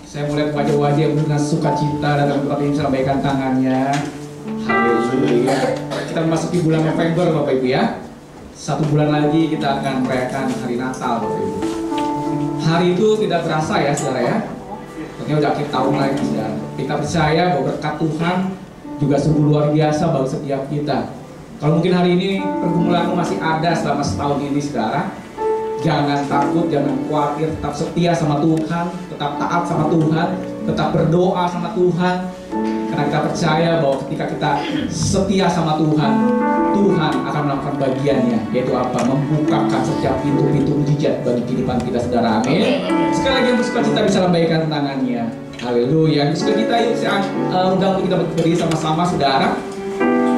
Saya melihat wajah-wajah yang dengan sukacita datang ke tempat ini melambaikan tangannya. Haleluya. Kita memasuki bulan November Bapak Ibu ya. 1 bulan lagi kita akan merayakan hari Natal Bapak Ibu. Hari itu tidak terasa ya saudara ya. Ini udah akhir tahun lagi saudara. Kita percaya bahwa berkat Tuhan juga sungguh luar biasa bagi setiap kita. Kalau mungkin hari ini pergumulanmu masih ada selama setahun ini saudara, jangan takut, jangan khawatir, tetap setia sama Tuhan, tetap taat sama Tuhan, tetap berdoa sama Tuhan. Karena kita percaya bahwa ketika kita setia sama Tuhan, Tuhan akan melakukan bagiannya, yaitu apa? Membukakan setiap pintu-pintu mujizat bagi kehidupan kita saudara. Amin. Sekali lagi yang bersuka cita bisa lambaikan tangannya. Haleluya. Bersuka cita yuk saya undang kita berdiri sama-sama saudara.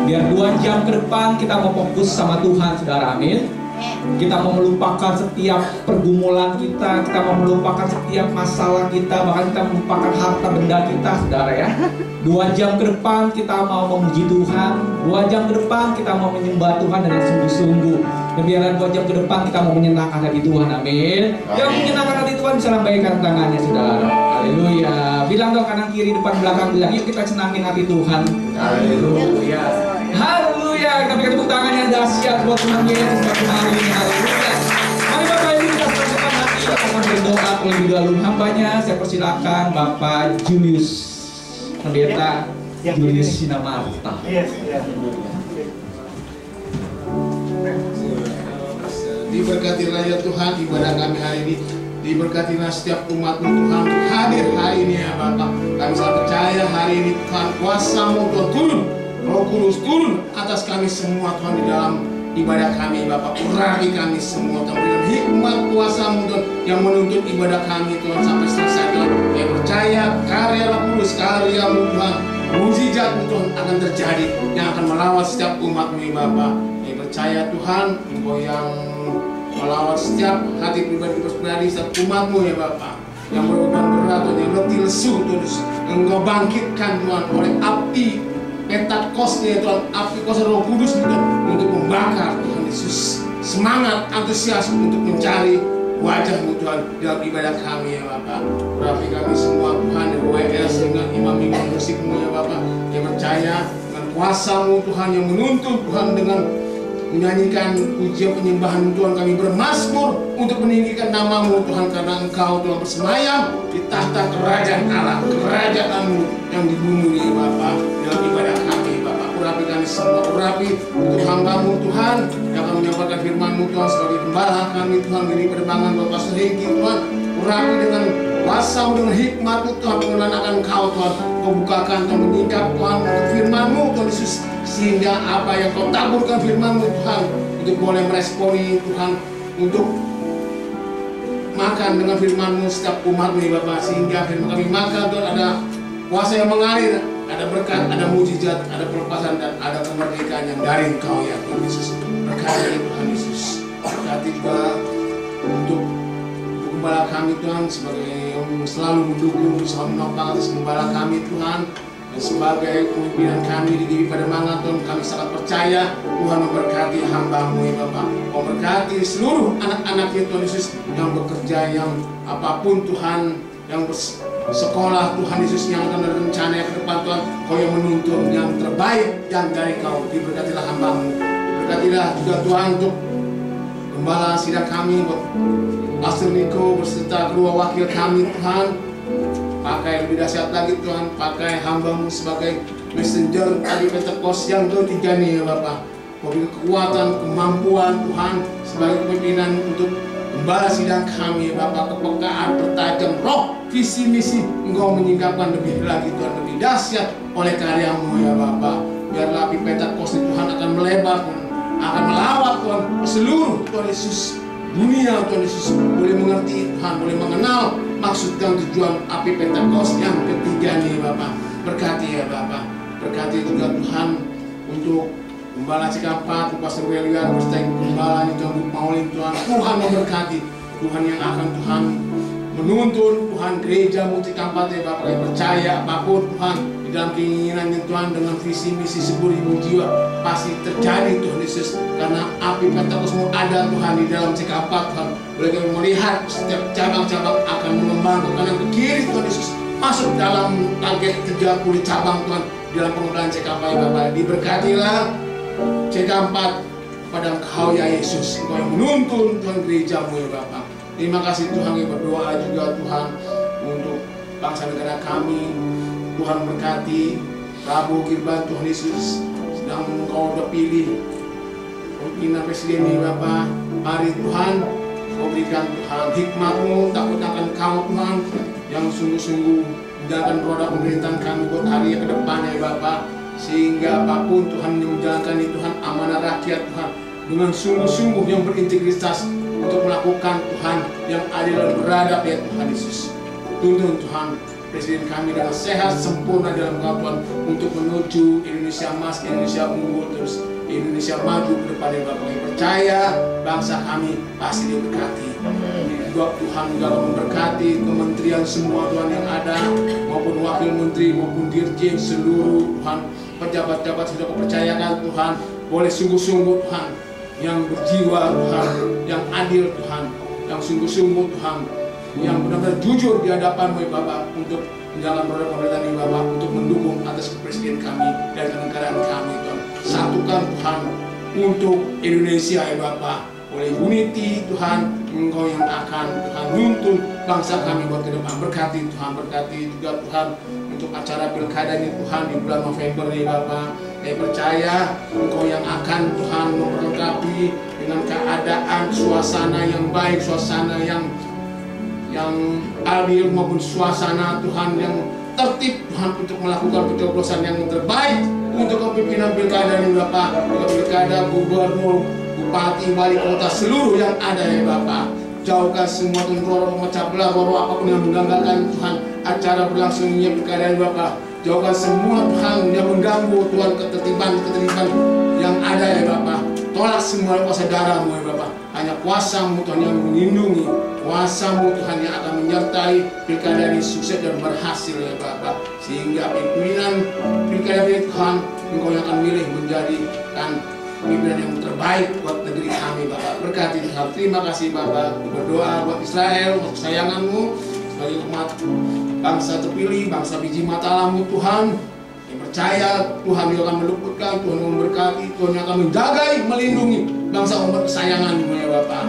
Biar 2 jam ke depan kita mau fokus sama Tuhan saudara. Amin. Kita mau melupakan setiap pergumulan kita mau melupakan setiap masalah kita, bahkan kita melupakan harta benda kita saudara ya. 2 jam ke depan kita mau memuji Tuhan, 2 jam ke depan kita mau menyembah Tuhan dengan sungguh-sungguh. Dan biarlah 2 jam ke depan kita mau menyenangkan hati Tuhan. Amin. Yang menyenangkan hati Tuhan bisa lambaikan tangannya saudara. Haleluya. Bilang dong kanan kiri depan belakang, bilang yuk kita senangin hati Tuhan. Haleluya. Haleluya. Kita berikan tepuk tangan yang dahsyat buat Tuhan Yesus pada hari ini. Haleluya. Mari Bapak Ibu kita satukan hati, kita akan berdoa terlebih dahulu. Hambanya saya persilakan Bapak Julius, Pendeta Julius Sinamarta. Diberkatilah ya Tuhan ibadah kami hari ini. Diberkatilah setiap umat-Mu Tuhan hadir hari ini ya Bapak. Kami sangat percaya hari ini Tuhan kuasa-Mu Tuhan turun, Roh Kudus turun atas kami semua Tuhan di dalam ibadah kami Bapak. Urapi kami semua Tuhan, berikan hikmat kuasa-Mu Tuhan yang menuntut ibadah kami Tuhan sampai selesai Tuhan. Kami percaya karya Roh Kudus, karya-Mu Tuhan, mujizat-Mu Tuhan akan terjadi yang akan melawat setiap umat-Mu ya Bapak. Kami percaya Tuhan Engkau yang melawat setiap hati pribadi setiap umat-Mu ya Bapak, yang berbeban berat Tuhan, yang letih lesu Tuhan, Engkau bangkitkan Tuhan oleh api Pentakosnya Tuhan, api kuasa Roh Kudus Tuhan, untuk membakar Tuhan Yesus semangat antusias untuk mencari wajah-Mu Tuhan dalam ibadah kami ya Bapak. Urapi kami semua Tuhan di WS dengan imam-imam musik-Mu ya Bapak, yang percaya dengan kuasa-Mu Tuhan yang menuntun Tuhan dengan menyanyikan pujian penyembahan Tuhan. Kami bermazmur untuk meninggikan nama-Mu Tuhan, karena Engkau Tuhan bersemayam di tahta kerajaan Allah, kerajaan-Mu yang di bumi ini Bapak, dalam ibadah kami Bapak. Urapi kami semua, urapi untuk hamba-Mu Tuhan yang akan menyampaikan firman-Mu Tuhan sebagai gembala kami Tuhan di perkembangan Bapak Sehinggi Tuhan. Urapi dengan kuasa-Mu, dengan hikmat-Mu Tuhan, pengenalan akan Engkau Tuhan. Kau bukakan Tuhan, menyingkap Tuhan untuk firman-Mu Tuhan Yesus, sehingga apa yang Kau taburkan firman-Mu Tuhan untuk boleh meresponi Tuhan, untuk makan dengan firman-Mu setiap umat-Mu ya Bapak, sehingga firman kami makan Tuhan ada kuasa yang mengalir, ada berkat, ada mujizat, ada pelepasan, dan ada kemerdekaan yang dari Engkau ya Tuhan Yesus. Berkati Tuhan Yesus, berkati juga untuk gembala kami Tuhan, sebagai yang selalu mendukung, selalu menopang atas gembala kami Tuhan, dan sebagai pemimpinan kami di GBI Pademangan Tuhan. Kami sangat percaya Tuhan memberkati hamba-Mu ya Bapak. Kau berkati seluruh anak-anak-Nya Tuhan Yesus yang bekerja, yang apapun Tuhan, yang sekolah Tuhan Yesus, yang akan ada rencana ke depan Tuhan. Kau yang menuntun yang terbaik yang dari Kau. Diberkatilah hamba-Mu, diberkatilah juga Tuhan untuk gembala sidang kami, buat Pastor Niko berserta kedua wakil kami Tuhan. Pakai lebih dahsyat lagi Tuhan, pakai hamba-Mu sebagai messenger tadi Pentekos yang ketiga nih ya Bapak. Kau beri kekuatan, kemampuan Tuhan sebagai pimpinan untuk gembala sidang kami Bapak, kepekaan, bertajam roh, visi misi Engkau menyingkapkan lebih lagi Tuhan, lebih dahsyat oleh karya-Mu ya Bapak. Biarlah api Pentekos Tuhan akan melebar Tuhan, akan melawat Tuhan seluruh Tuhan Yesus, dunia Tuhan Yesus boleh mengerti Tuhan, boleh mengenal maksud dan tujuan api Pentekos yang ketiga nih Bapak. Berkati ya Bapak, berkati juga Tuhan untuk Gembala Cikampek, Pastor Welian, berserta Gembala Tuhan Maulin Tuhan. Tuhan memberkati, Tuhan yang akan Tuhan menuntun Tuhan gereja-Mu Cikampek ya Bapak, yang percaya apapun Tuhan di dalam keinginannya Tuhan, dengan visi misi 10.000 jiwa pasti terjadi Tuhan Yesus, karena api Pentekos-Mu ada Tuhan di dalam Cikampek Tuhan. Boleh kami melihat setiap cabang-cabang akan mengembang ke kanan ke kiri Tuhan Yesus, masuk dalam target 30 cabang Tuhan dalam pengembangan CK4 ya Bapak. Diberkatilah CK4 pada Engkau ya Yesus, Engkau yang menuntun Tuhan gerejamu ya Bapak. Terima kasih Tuhan, yang berdoa juga Tuhan untuk bangsa negara kami. Tuhan berkati Prabowo Gibran, Tuhan Yesus sedang Engkau udah pilih pimpinan presiden ini Bapak. Mari Tuhan Kau berikan Tuhan hikmat-Mu, takut akan Kau Tuhan, yang sungguh-sungguh menjalankan roda pemerintahan kami buat hari yang ke depan ya Bapak. Sehingga apapun Tuhan yang menjalankan ini Tuhan, amanah rakyat Tuhan, dengan sungguh-sungguh yang berintegritas untuk melakukan Tuhan yang adil dan beradab ya Tuhan Yesus. Tuntun Tuhan Presiden kami dengan sehat sempurna dalam Engkau Tuhan, untuk menuju Indonesia emas, Indonesia unggul, terus Indonesia maju ke depan ya Bapak. Yang percaya bangsa kami pasti diberkati. Juga Tuhan juga memberkati kementerian semua Tuhan yang ada, maupun wakil menteri maupun dirjen seluruh Tuhan, pejabat-pejabat sudah kepercayakan Tuhan, boleh sungguh-sungguh Tuhan, yang berjiwa Tuhan, yang adil Tuhan, yang sungguh-sungguh Tuhan, yang benar-benar jujur di hadapan-Mu ya Bapak, untuk menjalankan roda pemerintahan ini Bapak, untuk mendukung atas presiden kami dan kenegaraan kami Tuhan. Satukan Tuhan untuk Indonesia ya Bapak, oleh unity Tuhan, Engkau yang akan Tuhan nuntun bangsa kami buat ke depan. Berkati Tuhan, berkati juga Tuhan untuk acara pilkada ini Tuhan di bulan November ini Bapak. Saya percaya Engkau yang akan Tuhan memperlengkapi dengan keadaan suasana yang baik, suasana yang adil, maupun suasana Tuhan yang tertib Tuhan, untuk melakukan pencoblosan yang terbaik untuk kepimpinan pilkada ini Bapak, pilkada gubernur, bupati, wali kota, seluruh yang ada ya Bapak. Jauhkan semua roh memecah belah, roh apapun yang mengganggalkan Tuhan acara berlangsungnya pilkada ini Bapak. Jauhkan semua Tuhan yang mengganggu Tuhan ketertiban yang ada ya Bapak. Tolak semua kuasa darah-Mu ya Bapak. Hanya kuasa-Mu Tuhan yang melindungi, kuasa-Mu Tuhan yang akan menyertai pilkada ini sukses dan berhasil ya Bapak. Sehingga pimpinan pilkada ini Tuhan, Engkau yang akan milih menjadikan pimpinan yang terbaik buat negeri kami Bapak. Berkati Tuhan. Terima kasih Bapak. Berdoa buat Israel, buat kesayangan-Mu, sebagai umat bangsa terpilih, bangsa biji mata alam-Mu Tuhan, yang percaya Tuhan yang akan meluputkan, Tuhan yang memberkati, Tuhan yang akan menjagai, melindungi bangsa umat kesayangan-Mu ya Bapak.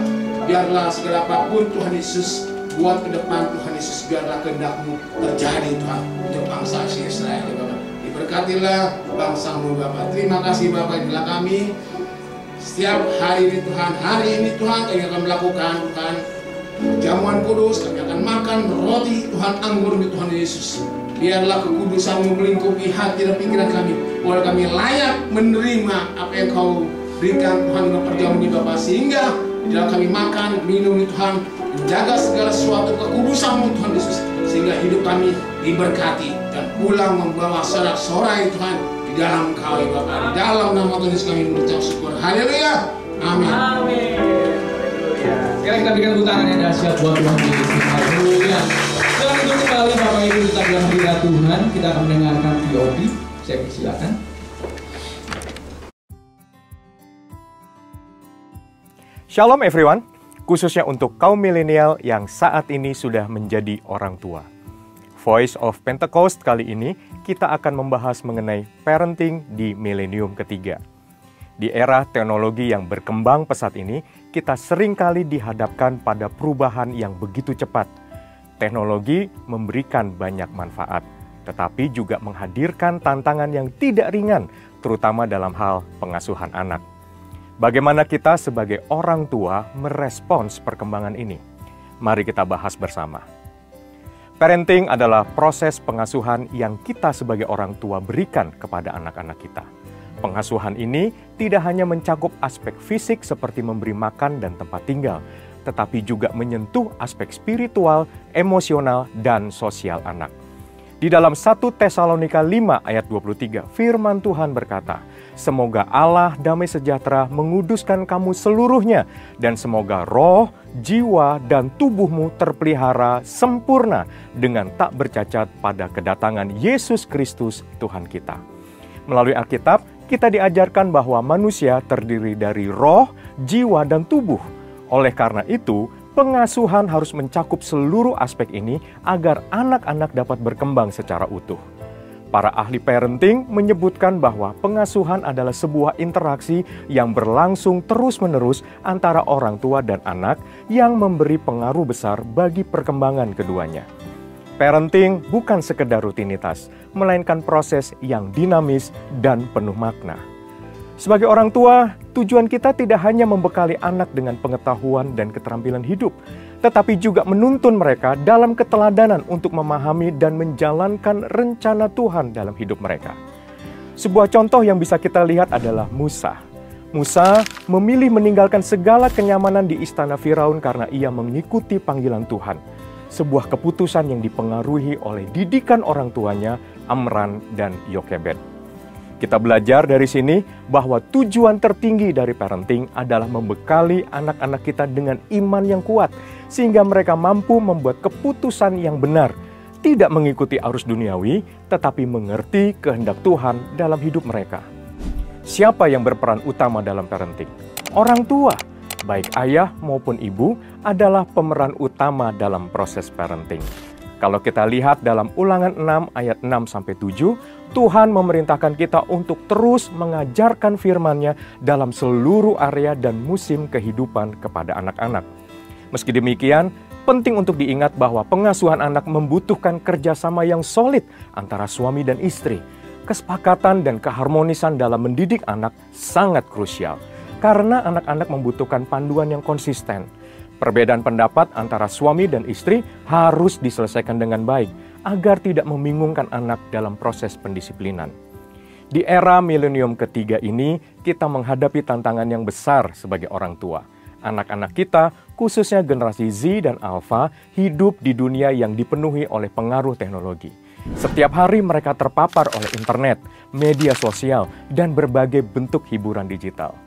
Biarlah segala apapun Tuhan Yesus buat ke depan Tuhan Yesus, biarlah kehendak-Mu terjadi Tuhan untuk bangsa Israel ya Bapak. Diberkatilah bangsa-Mu Bapak. Terima kasih Bapak, inilah kami setiap hari ini Tuhan. Hari ini Tuhan kami akan melakukan Tuhan jamuan kudus, kami akan makan roti Tuhan anggur Tuhan Yesus. Biarlah kekudusan-Mu melingkupi hati dan pikiran kami, bahwa kami layak menerima apa yang Kau berikan Tuhan dengan perjamuan ini Bapak. Sehingga di dalam kami makan, minum Tuhan, menjaga segala sesuatu kekudusan-Mu Tuhan Yesus, sehingga hidup kami diberkati dan pulang membawa sorak-sorai Tuhan di dalam Kau ya Bapak. Di dalam nama Tuhan Yesus kami mengucap syukur. Haleluya. Amin. Amin. Sekarang kita berikan tepuk tangan yang dahsyat buat Tuhan Yesus. Haleluya. Sekarang itu kembali Bapak Ibu tetap dalam hadirat Tuhan. Kita akan mendengarkan VOD. Saya persilakan. Shalom everyone, khususnya untuk kaum milenial yang saat ini sudah menjadi orang tua. Voice of Pentecost kali ini kita akan membahas mengenai parenting di milenium ketiga. Di era teknologi yang berkembang pesat ini, kita seringkali dihadapkan pada perubahan yang begitu cepat. Teknologi memberikan banyak manfaat, tetapi juga menghadirkan tantangan yang tidak ringan, terutama dalam hal pengasuhan anak. Bagaimana kita sebagai orang tua merespons perkembangan ini? Mari kita bahas bersama. Parenting adalah proses pengasuhan yang kita sebagai orang tua berikan kepada anak-anak kita. Pengasuhan ini tidak hanya mencakup aspek fisik seperti memberi makan dan tempat tinggal, tetapi juga menyentuh aspek spiritual, emosional, dan sosial anak. Di dalam 1 Tesalonika 5 ayat 23, firman Tuhan berkata, "Semoga Allah damai sejahtera menguduskan kamu seluruhnya, dan semoga roh, jiwa, dan tubuhmu terpelihara sempurna dengan tak bercacat pada kedatangan Yesus Kristus Tuhan kita." Melalui Alkitab, kita diajarkan bahwa manusia terdiri dari roh, jiwa, dan tubuh. Oleh karena itu, Pengasuhan harus mencakup seluruh aspek ini agar anak-anak dapat berkembang secara utuh. Para ahli parenting menyebutkan bahwa pengasuhan adalah sebuah interaksi yang berlangsung terus-menerus antara orang tua dan anak yang memberi pengaruh besar bagi perkembangan keduanya. Parenting bukan sekedar rutinitas, melainkan proses yang dinamis dan penuh makna. Sebagai orang tua, tujuan kita tidak hanya membekali anak dengan pengetahuan dan keterampilan hidup, tetapi juga menuntun mereka dalam keteladanan untuk memahami dan menjalankan rencana Tuhan dalam hidup mereka. Sebuah contoh yang bisa kita lihat adalah Musa. Musa memilih meninggalkan segala kenyamanan di istana Firaun karena ia mengikuti panggilan Tuhan. Sebuah keputusan yang dipengaruhi oleh didikan orang tuanya, Amran dan Yokebed. Kita belajar dari sini bahwa tujuan tertinggi dari parenting adalah membekali anak-anak kita dengan iman yang kuat, sehingga mereka mampu membuat keputusan yang benar, tidak mengikuti arus duniawi, tetapi mengerti kehendak Tuhan dalam hidup mereka. Siapa yang berperan utama dalam parenting? Orang tua, baik ayah maupun ibu, adalah pemeran utama dalam proses parenting. Kalau kita lihat dalam Ulangan 6 ayat 6-7, Tuhan memerintahkan kita untuk terus mengajarkan firman-Nya dalam seluruh area dan musim kehidupan kepada anak-anak. Meski demikian, penting untuk diingat bahwa pengasuhan anak membutuhkan kerjasama yang solid antara suami dan istri. Kesepakatan dan keharmonisan dalam mendidik anak sangat krusial, karena anak-anak membutuhkan panduan yang konsisten. Perbedaan pendapat antara suami dan istri harus diselesaikan dengan baik, agar tidak membingungkan anak dalam proses pendisiplinan. Di era milenium ketiga ini, kita menghadapi tantangan yang besar sebagai orang tua. Anak-anak kita, khususnya generasi Z dan Alpha, hidup di dunia yang dipenuhi oleh pengaruh teknologi. Setiap hari mereka terpapar oleh internet, media sosial, dan berbagai bentuk hiburan digital.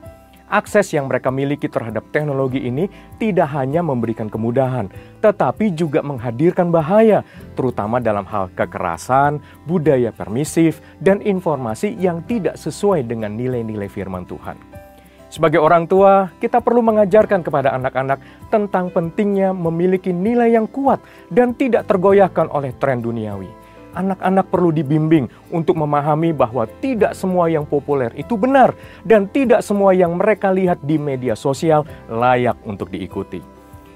Akses yang mereka miliki terhadap teknologi ini tidak hanya memberikan kemudahan, tetapi juga menghadirkan bahaya, terutama dalam hal kekerasan, budaya permisif, dan informasi yang tidak sesuai dengan nilai-nilai firman Tuhan. Sebagai orang tua, kita perlu mengajarkan kepada anak-anak tentang pentingnya memiliki nilai yang kuat dan tidak tergoyahkan oleh tren duniawi. Anak-anak perlu dibimbing untuk memahami bahwa tidak semua yang populer itu benar dan tidak semua yang mereka lihat di media sosial layak untuk diikuti.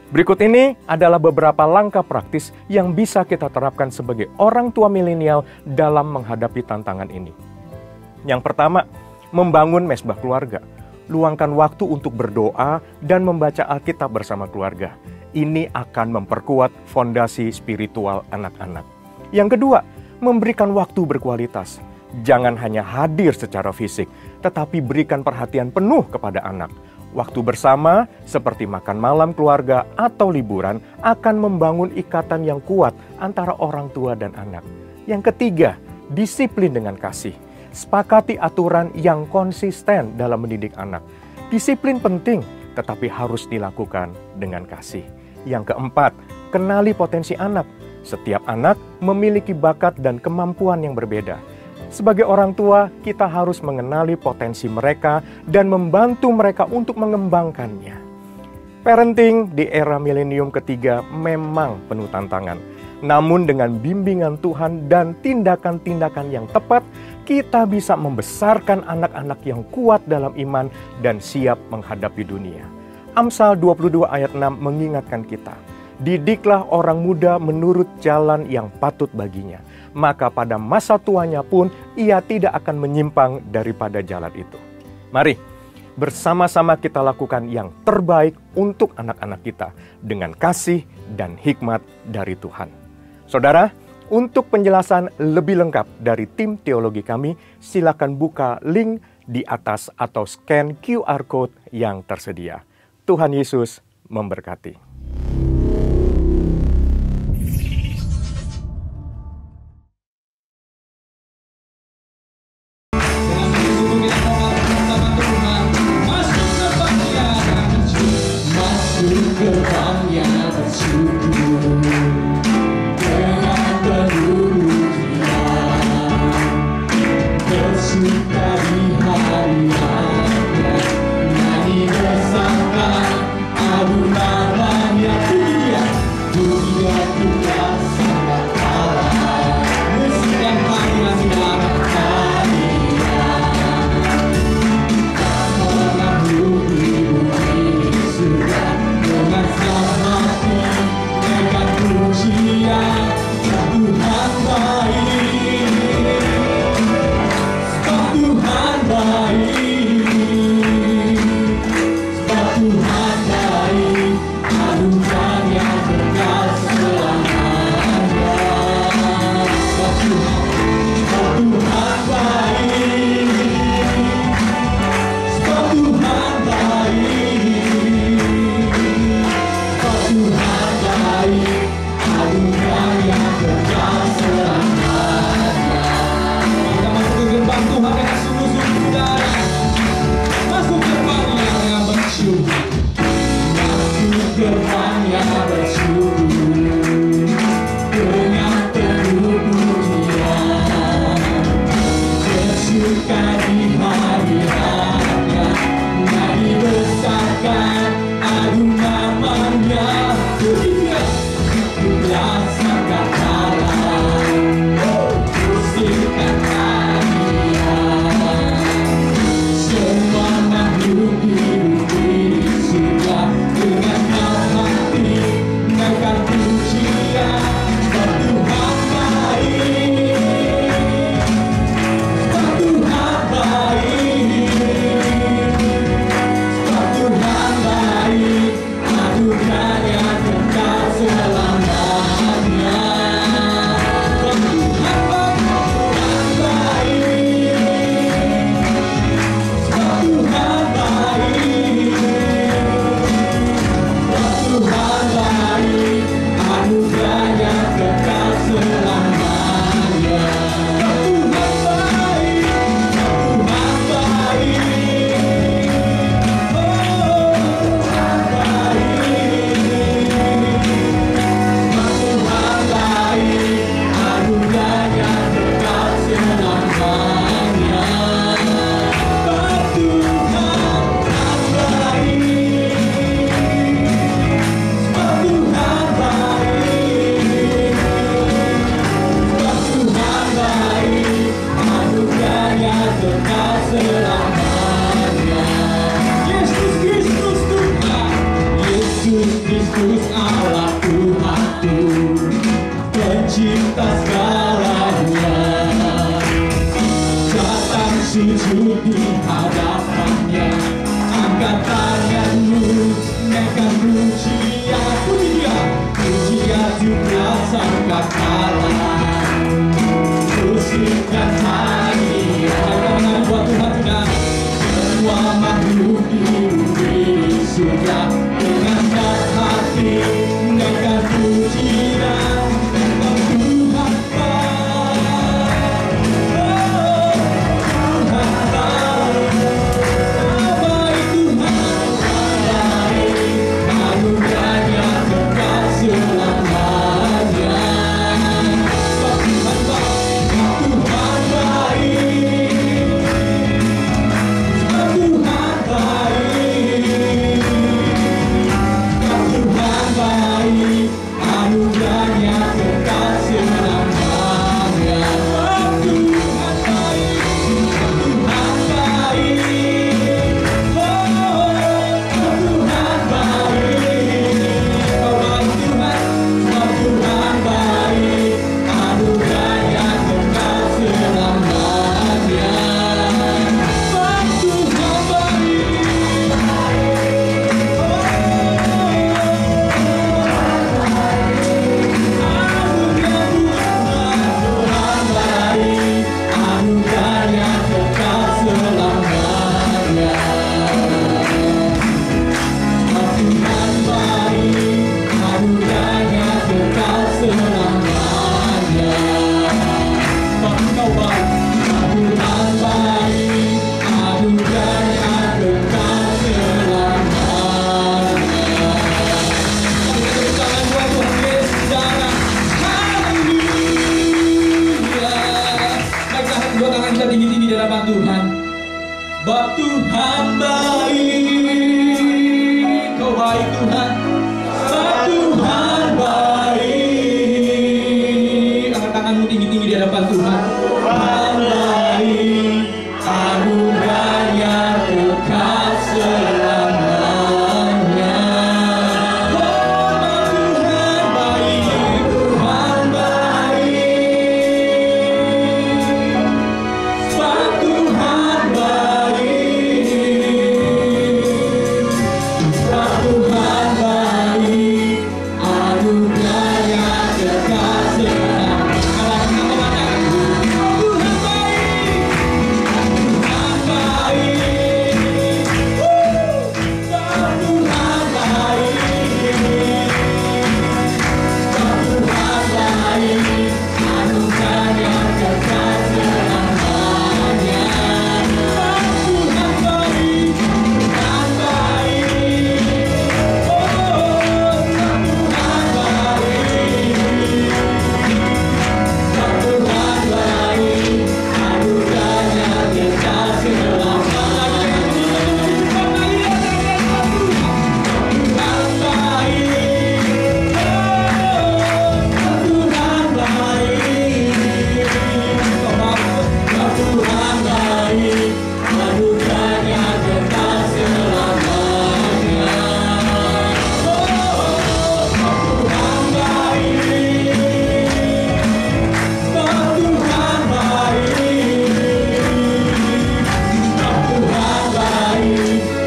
Berikut ini adalah beberapa langkah praktis yang bisa kita terapkan sebagai orang tua milenial dalam menghadapi tantangan ini. Yang pertama, membangun mesbah keluarga. Luangkan waktu untuk berdoa dan membaca Alkitab bersama keluarga. Ini akan memperkuat fondasi spiritual anak-anak. Yang kedua, memberikan waktu berkualitas. Jangan hanya hadir secara fisik, tetapi berikan perhatian penuh kepada anak. Waktu bersama, seperti makan malam keluarga atau liburan, akan membangun ikatan yang kuat antara orang tua dan anak. Yang ketiga, disiplin dengan kasih. Sepakati aturan yang konsisten dalam mendidik anak. Disiplin penting, tetapi harus dilakukan dengan kasih. Yang keempat, kenali potensi anak. Setiap anak memiliki bakat dan kemampuan yang berbeda. Sebagai orang tua, kita harus mengenali potensi mereka dan membantu mereka untuk mengembangkannya. Parenting di era milenium ketiga memang penuh tantangan. Namun dengan bimbingan Tuhan dan tindakan-tindakan yang tepat, kita bisa membesarkan anak-anak yang kuat dalam iman dan siap menghadapi dunia. Amsal 22 ayat 6 mengingatkan kita, didiklah orang muda menurut jalan yang patut baginya, maka pada masa tuanya pun ia tidak akan menyimpang daripada jalan itu. Mari, bersama-sama kita lakukan yang terbaik untuk anak-anak kita dengan kasih dan hikmat dari Tuhan. Saudara, untuk penjelasan lebih lengkap dari tim teologi kami, silakan buka link di atas atau scan QR Code yang tersedia. Tuhan Yesus memberkati. Nyanyi bersama, abu nama Kristus Allah Tuhanku, pencipta segalanya. Datang sujud di hadapannya, angkat tanganmu, naikkan pujian. Pujian juga sangka kalah, pujikan hadiah buat Tuhan sudah. Semua makhluk di bumi sudah dengan hati naikkan pujian untuk Tuhan. Sebab Tuhan baik, Kau baik Tuhan. Sebab Tuhan baik. Angkat tanganmu tinggi-tinggi di hadapan Tuhan. Tuhan baik, anugerahnya kekal selamanya. Oh, Tuhan baik, Tuhan baik. Sebab Tuhan baik, sebab Tuhan baik, anugerahnya kekal selamanya. Tuhan baik, Tuhan baik, sebab Tuhan baik, sebab Tuhan baik, anugerahnya kekal selamanya. Tuhan baik, Tuhan baik, oh Tuhan baik, Tuhan baik,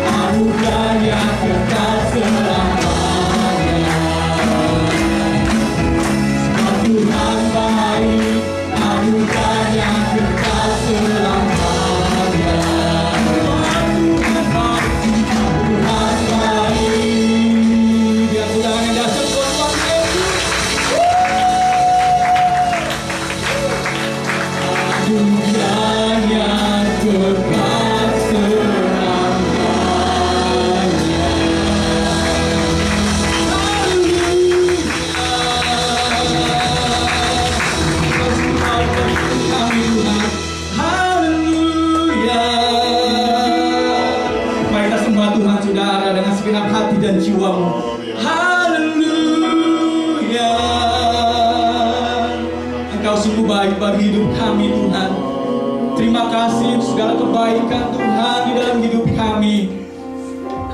anugerahnya kekal selamanya. Tuhan sudah ada dengan segenap hati dan jiwamu. Haleluya. Engkau sungguh baik bagi hidup kami Tuhan. Terima kasih untuk segala kebaikan Tuhan di dalam hidup kami.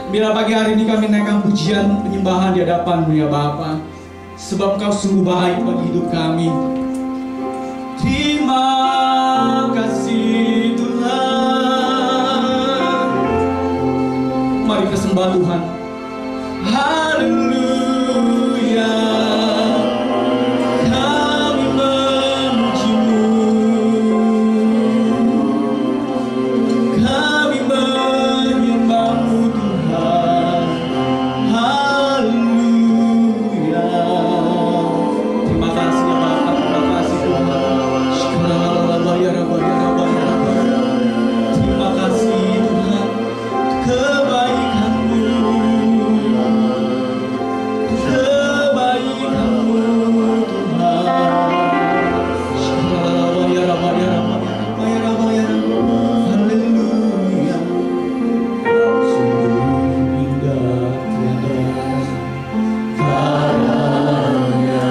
Bila pagi hari ini kami naikkan pujian penyembahan di hadapan-Mu ya Bapa, sebab Kau sungguh baik bagi hidup kami. Terima kasih Tuhan. Mari kita sembah Tuhan. Haleluya. Kami memuji-Mu. Kami menyembah-Mu Tuhan. Haleluya. Terima kasih ya Bapa, terima kasih Tuhan. Terima kasih Tuhan, kebaikan-Mu, kebaikan-Mu Tuhan. Haleluya. Sungguh indah tiada taranya.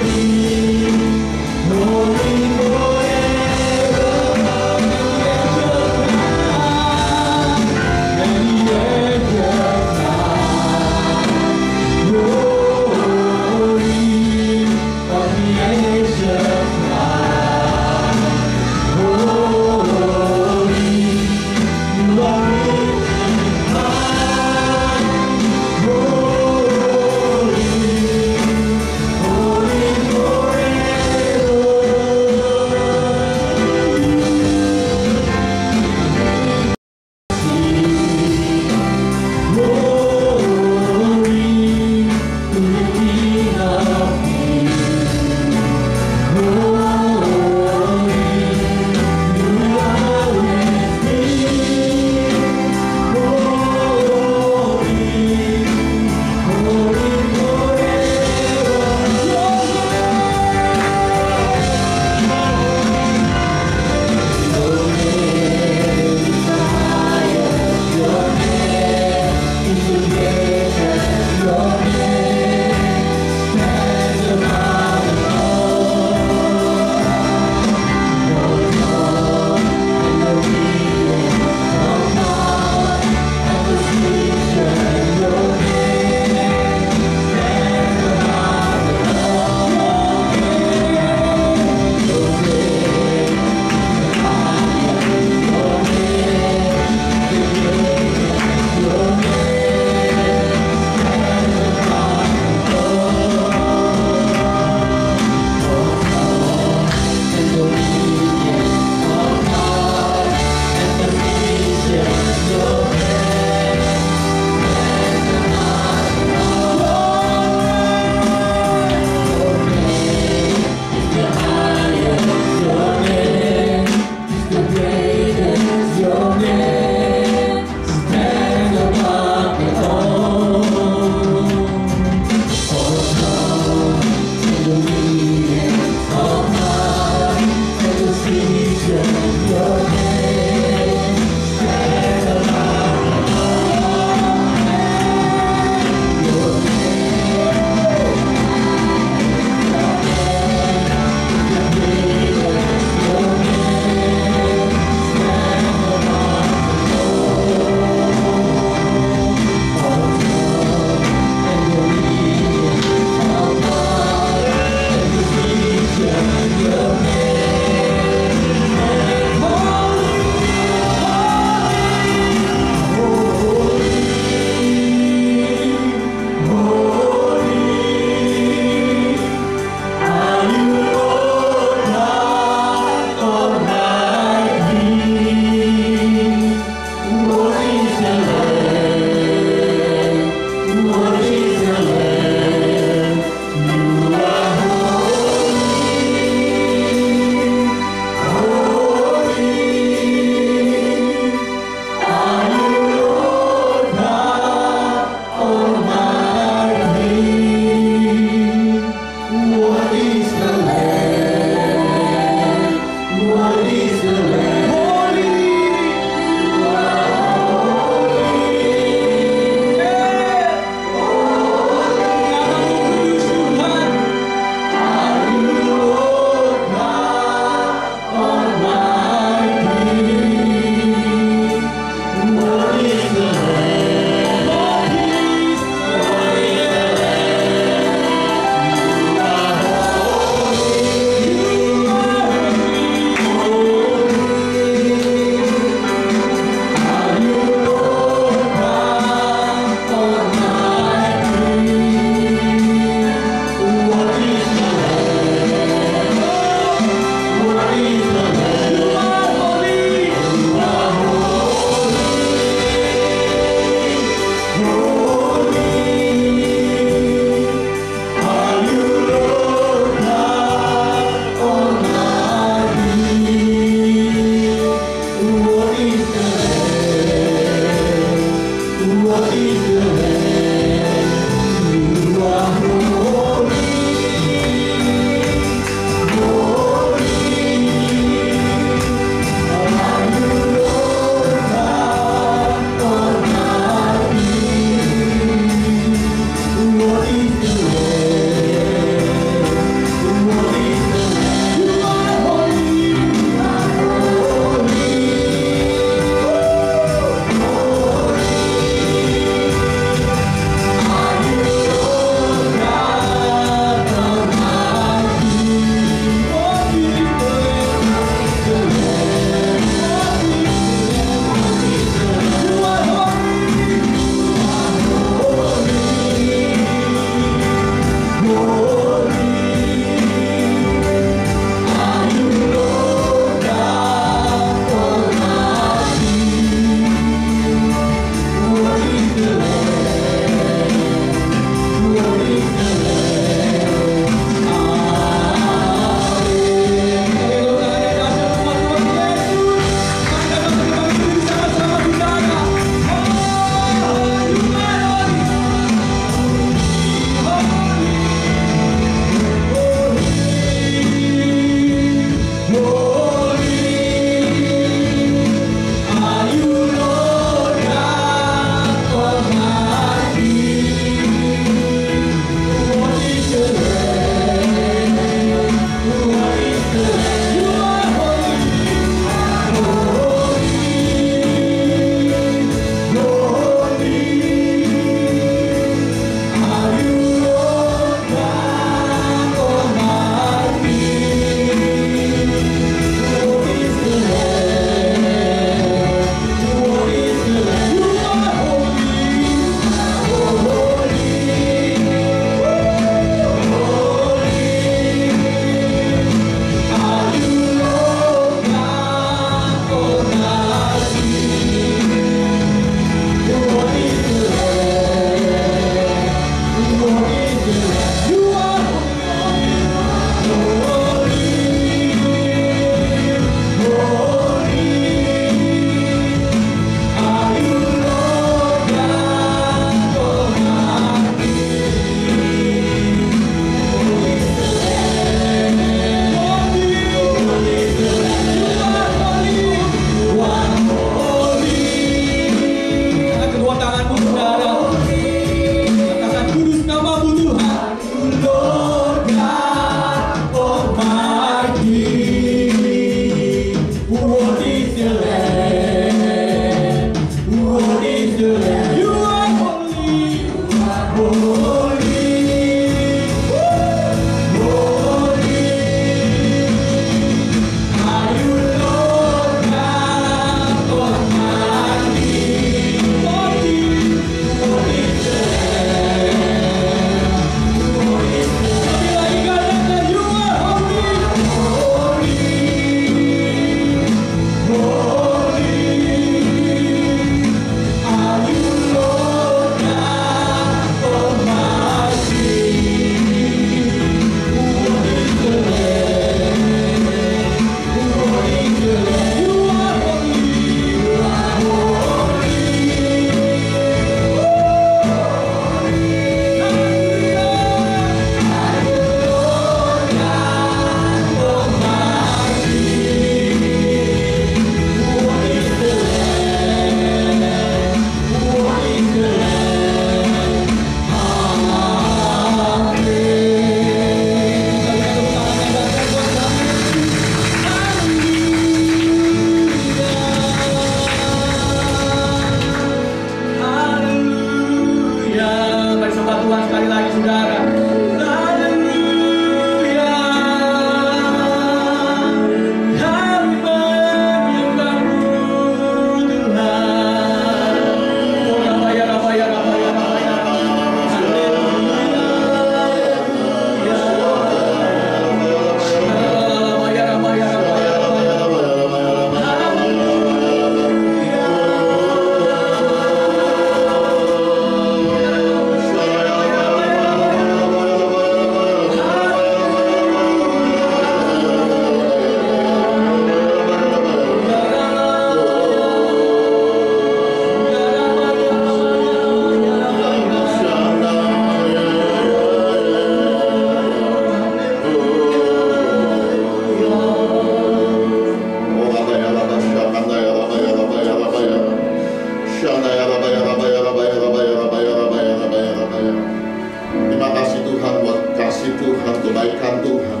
kebaikan Tuhan.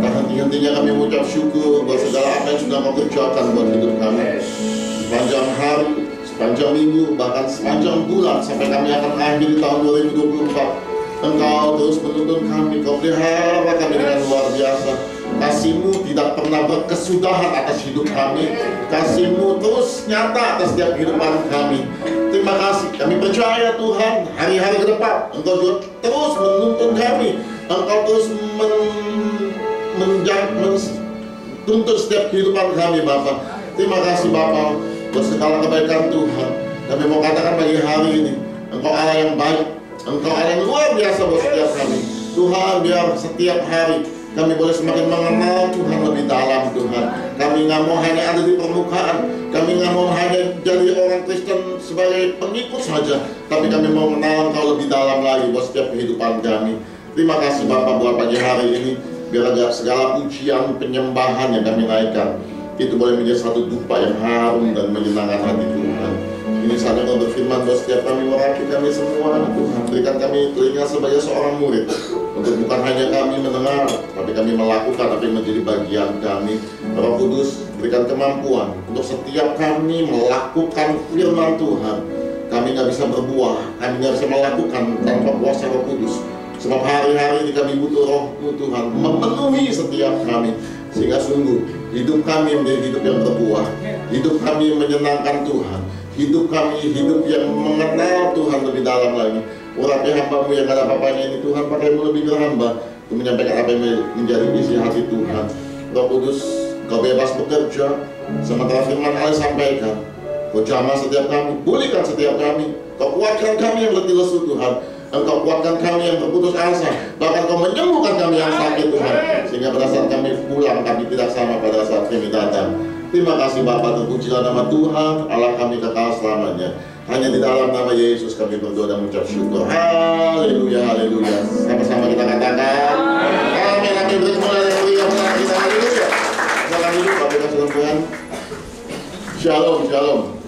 Tak henti-hentinya kami mengucap syukur buat segala apa yang sudah Kau kerjakan buat hidup kami. Sepanjang hari, sepanjang minggu, bahkan sepanjang bulan sampai kami akan akhiri tahun 2024. Engkau terus menuntun kami, Kau pelihara kami dengan luar biasa. Kasih-Mu tidak pernah berkesudahan atas hidup kami. Kasih-Mu terus nyata atas setiap kehidupan kami. Terima kasih, kami percaya Tuhan, hari-hari ke depan Engkau juga terus menuntun kami. Engkau terus menuntut setiap kehidupan kami, Bapa. Terima kasih Bapa buat segala kebaikan Tuhan. Kami mau katakan pagi hari ini, Engkau Allah yang baik, Engkau Allah yang luar biasa buat setiap kami. Tuhan, biar setiap hari kami boleh semakin mengenal Tuhan lebih dalam, Tuhan. Kami nggak mau hanya ada di permukaan, kami nggak mau hanya jadi orang Kristen sebagai pengikut saja, tapi kami mau mengenal Engkau lebih dalam lagi buat setiap kehidupan kami. Terima kasih Bapak buat pagi hari ini. Biar segala pujian, penyembahan yang kami naikkan itu boleh menjadi satu dupa yang harum dan menyenangkan hati Tuhan. Ini saatnya Kau berfirman bahwa setiap kami merakit kami semua, Tuhan. Berikan kami telinga sebagai seorang murid, untuk bukan hanya kami mendengar, tapi kami melakukan apa yang menjadi bagian kami. Roh Kudus, berikan kemampuan untuk setiap kami melakukan firman Tuhan. Kami nggak bisa berbuah, kami nggak bisa melakukan tanpa kuasa Roh Kudus. Sebab hari-hari ini kami butuh Roh-Mu Tuhan memenuhi setiap kami, sehingga sungguh hidup kami menjadi hidup yang berbuah, hidup kami menyenangkan Tuhan, hidup kami hidup yang mengenal Tuhan lebih dalam lagi. Urapi hamba-Mu yang ada apa-apanya ini, Tuhan, pakai-Mu lebih ke hamba untuk menyampaikan apa yang menjadi isi hati Tuhan. Roh Kudus, Kau bebas bekerja sementara firman Allah sampaikan. Kau jamah setiap kami, pulihkan setiap kami, Kau kuatkan kami yang letih lesu Tuhan. Engkau kuatkan kami yang berputus asa, bahkan Kau menyembuhkan kami yang sakit Tuhan, sehingga pada saat kami pulang kami tidak sama pada saat kami datang. Terima kasih Bapa, terpujilah nama Tuhan Allah kami kekal selamanya. Hanya di dalam nama Yesus kami berdoa dan mengucap syukur. Haleluya, haleluya. Sama-sama kita katakan amin, amin. Haleluya, haleluya. Silakan duduk, Bapak kasih Tuhan. Shalom, shalom.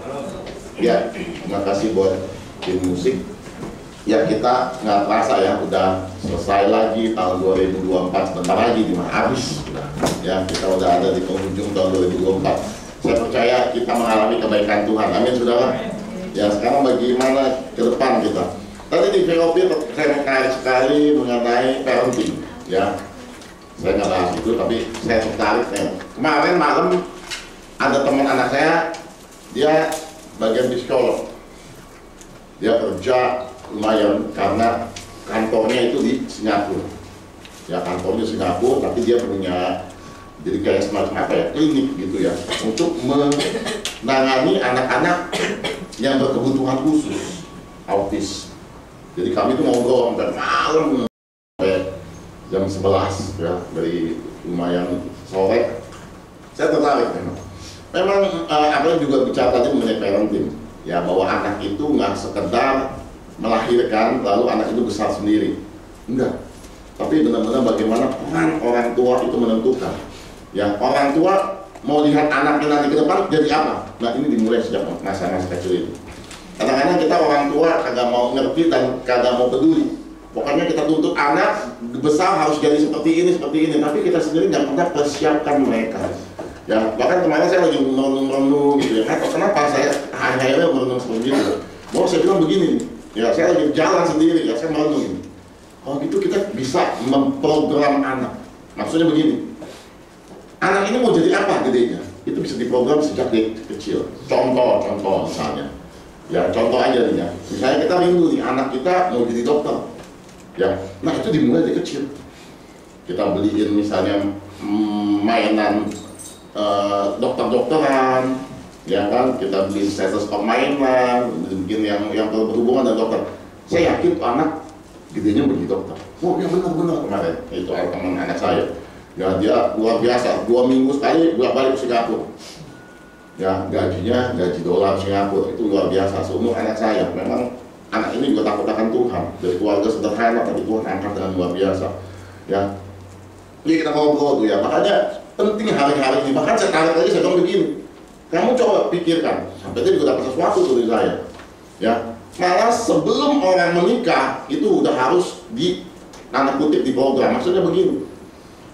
Ya, terima kasih buat tim musik. Ya, kita nggak terasa ya, udah selesai lagi tahun 2024, sebentar lagi dimana habis. Ya, kita udah ada di penghujung tahun 2024. Saya percaya kita mengalami kebaikan Tuhan. Amin, saudara. Ya, sekarang bagaimana ke depan kita? Tadi di VOP saya menarik sekali mengenai parenting. Ya, saya nggak bahas itu, tapi saya tertarik. Kemarin malam ada teman anak saya, dia bagian psikolog. Dia kerja lumayan karena kantornya itu di Singapura. Ya, kantornya di Singapura, tapi dia punya jadi kayak semacam apa ya, klinik gitu ya, untuk menangani anak-anak yang berkebutuhan khusus, autis. Jadi kami tuh ngobrol sampai malam sampai jam 11 ya, dari lumayan sore. Saya tertarik memang. Apa juga bicara tadi mengenai parenting, ya, bahwa anak itu nggak sekedar melahirkan lalu anak itu besar sendiri, enggak, tapi benar-benar bagaimana peran orang tua itu menentukan. Ya, orang tua mau lihat anaknya nanti ke depan jadi apa. Nah, ini dimulai sejak masa-masa kecil itu. Kadang-kadang kita orang tua kagak mau ngerti dan kagak mau peduli. Pokoknya kita tuntut anak besar harus jadi seperti ini, tapi kita sendiri nggak pernah persiapkan mereka. Ya, bahkan kemarin saya lagi merenung gitu ya, kenapa saya akhirnya merenung seperti itu. Mau saya bilang begini, ya, saya lagi jalan sendiri, ya, saya merenung ini. Kalau gitu kita bisa memprogram anak. Maksudnya begini, anak ini mau jadi apa gedenya? Itu bisa diprogram sejak kecil. Contoh misalnya, ya, contoh aja nih ya. Misalnya kita rindu nih, anak kita mau jadi dokter, ya. Nah, itu dimulai dari kecil. Kita beliin misalnya mainan dokter-dokteran, ya kan, kita beli stetoskop mainan, bikin yang berhubungan dengan dokter. Saya yakin tuh anak gedenya menjadi dokter. Oh, ya benar-benar kemarin itu teman anak saya. Ya, dia luar biasa, 2 minggu sekali bolak-balik ke Singapura. Ya, gajinya gaji dolar Singapura, itu luar biasa. Seumur anak saya, memang anak ini juga takut akan Tuhan. Dari keluarga sederhana, tapi Tuhan angkat dengan luar biasa. Ya, jadi kita ngobrol tuh ya, makanya penting hari-hari ini. Bahkan saya tarik lagi, saya bilang begini, kamu coba pikirkan, sampai dia juga dapat sesuatu dari saya. Ya, malah sebelum orang menikah itu udah harus tanda kutip di program. Maksudnya begini.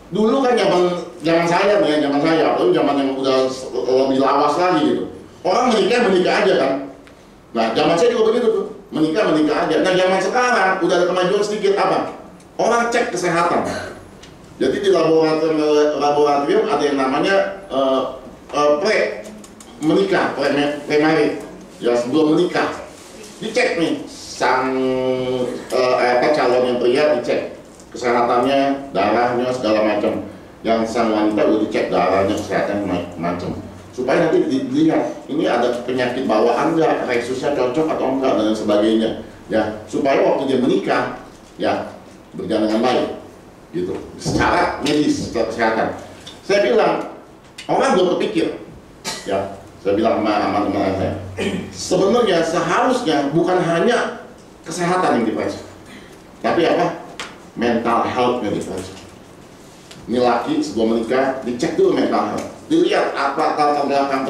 Dulu kan zaman saya nih, zaman saya, atau zaman yang udah lebih lawas lagi gitu. Orang menikah aja kan. Nah, zaman saya juga begitu tuh, menikah aja. Nah, zaman sekarang udah ada kemajuan sedikit apa? Orang cek kesehatan. Jadi di laboratorium ada yang namanya pre-marriage, ya sebelum menikah. Dicek nih sang calon yang pria, dicek kesehatannya, darahnya segala macam. Yang sang wanita udah dicek darahnya, kesehatan macam. Supaya nanti dilihat ini ada penyakit bawaan enggak, reksusnya cocok atau enggak dan sebagainya. Ya, supaya waktu dia menikah ya berjalan dengan baik gitu. Secara medis, secara kesehatan. Saya bilang orang belum kepikir. Ya, saya bilang sama teman-teman saya. Sebenarnya seharusnya bukan hanya kesehatan yang diperiksa. Tapi apa? Mental health yang diperiksa. Ini laki sebelum menikah dicek dulu mental health, dilihat apa latar belakang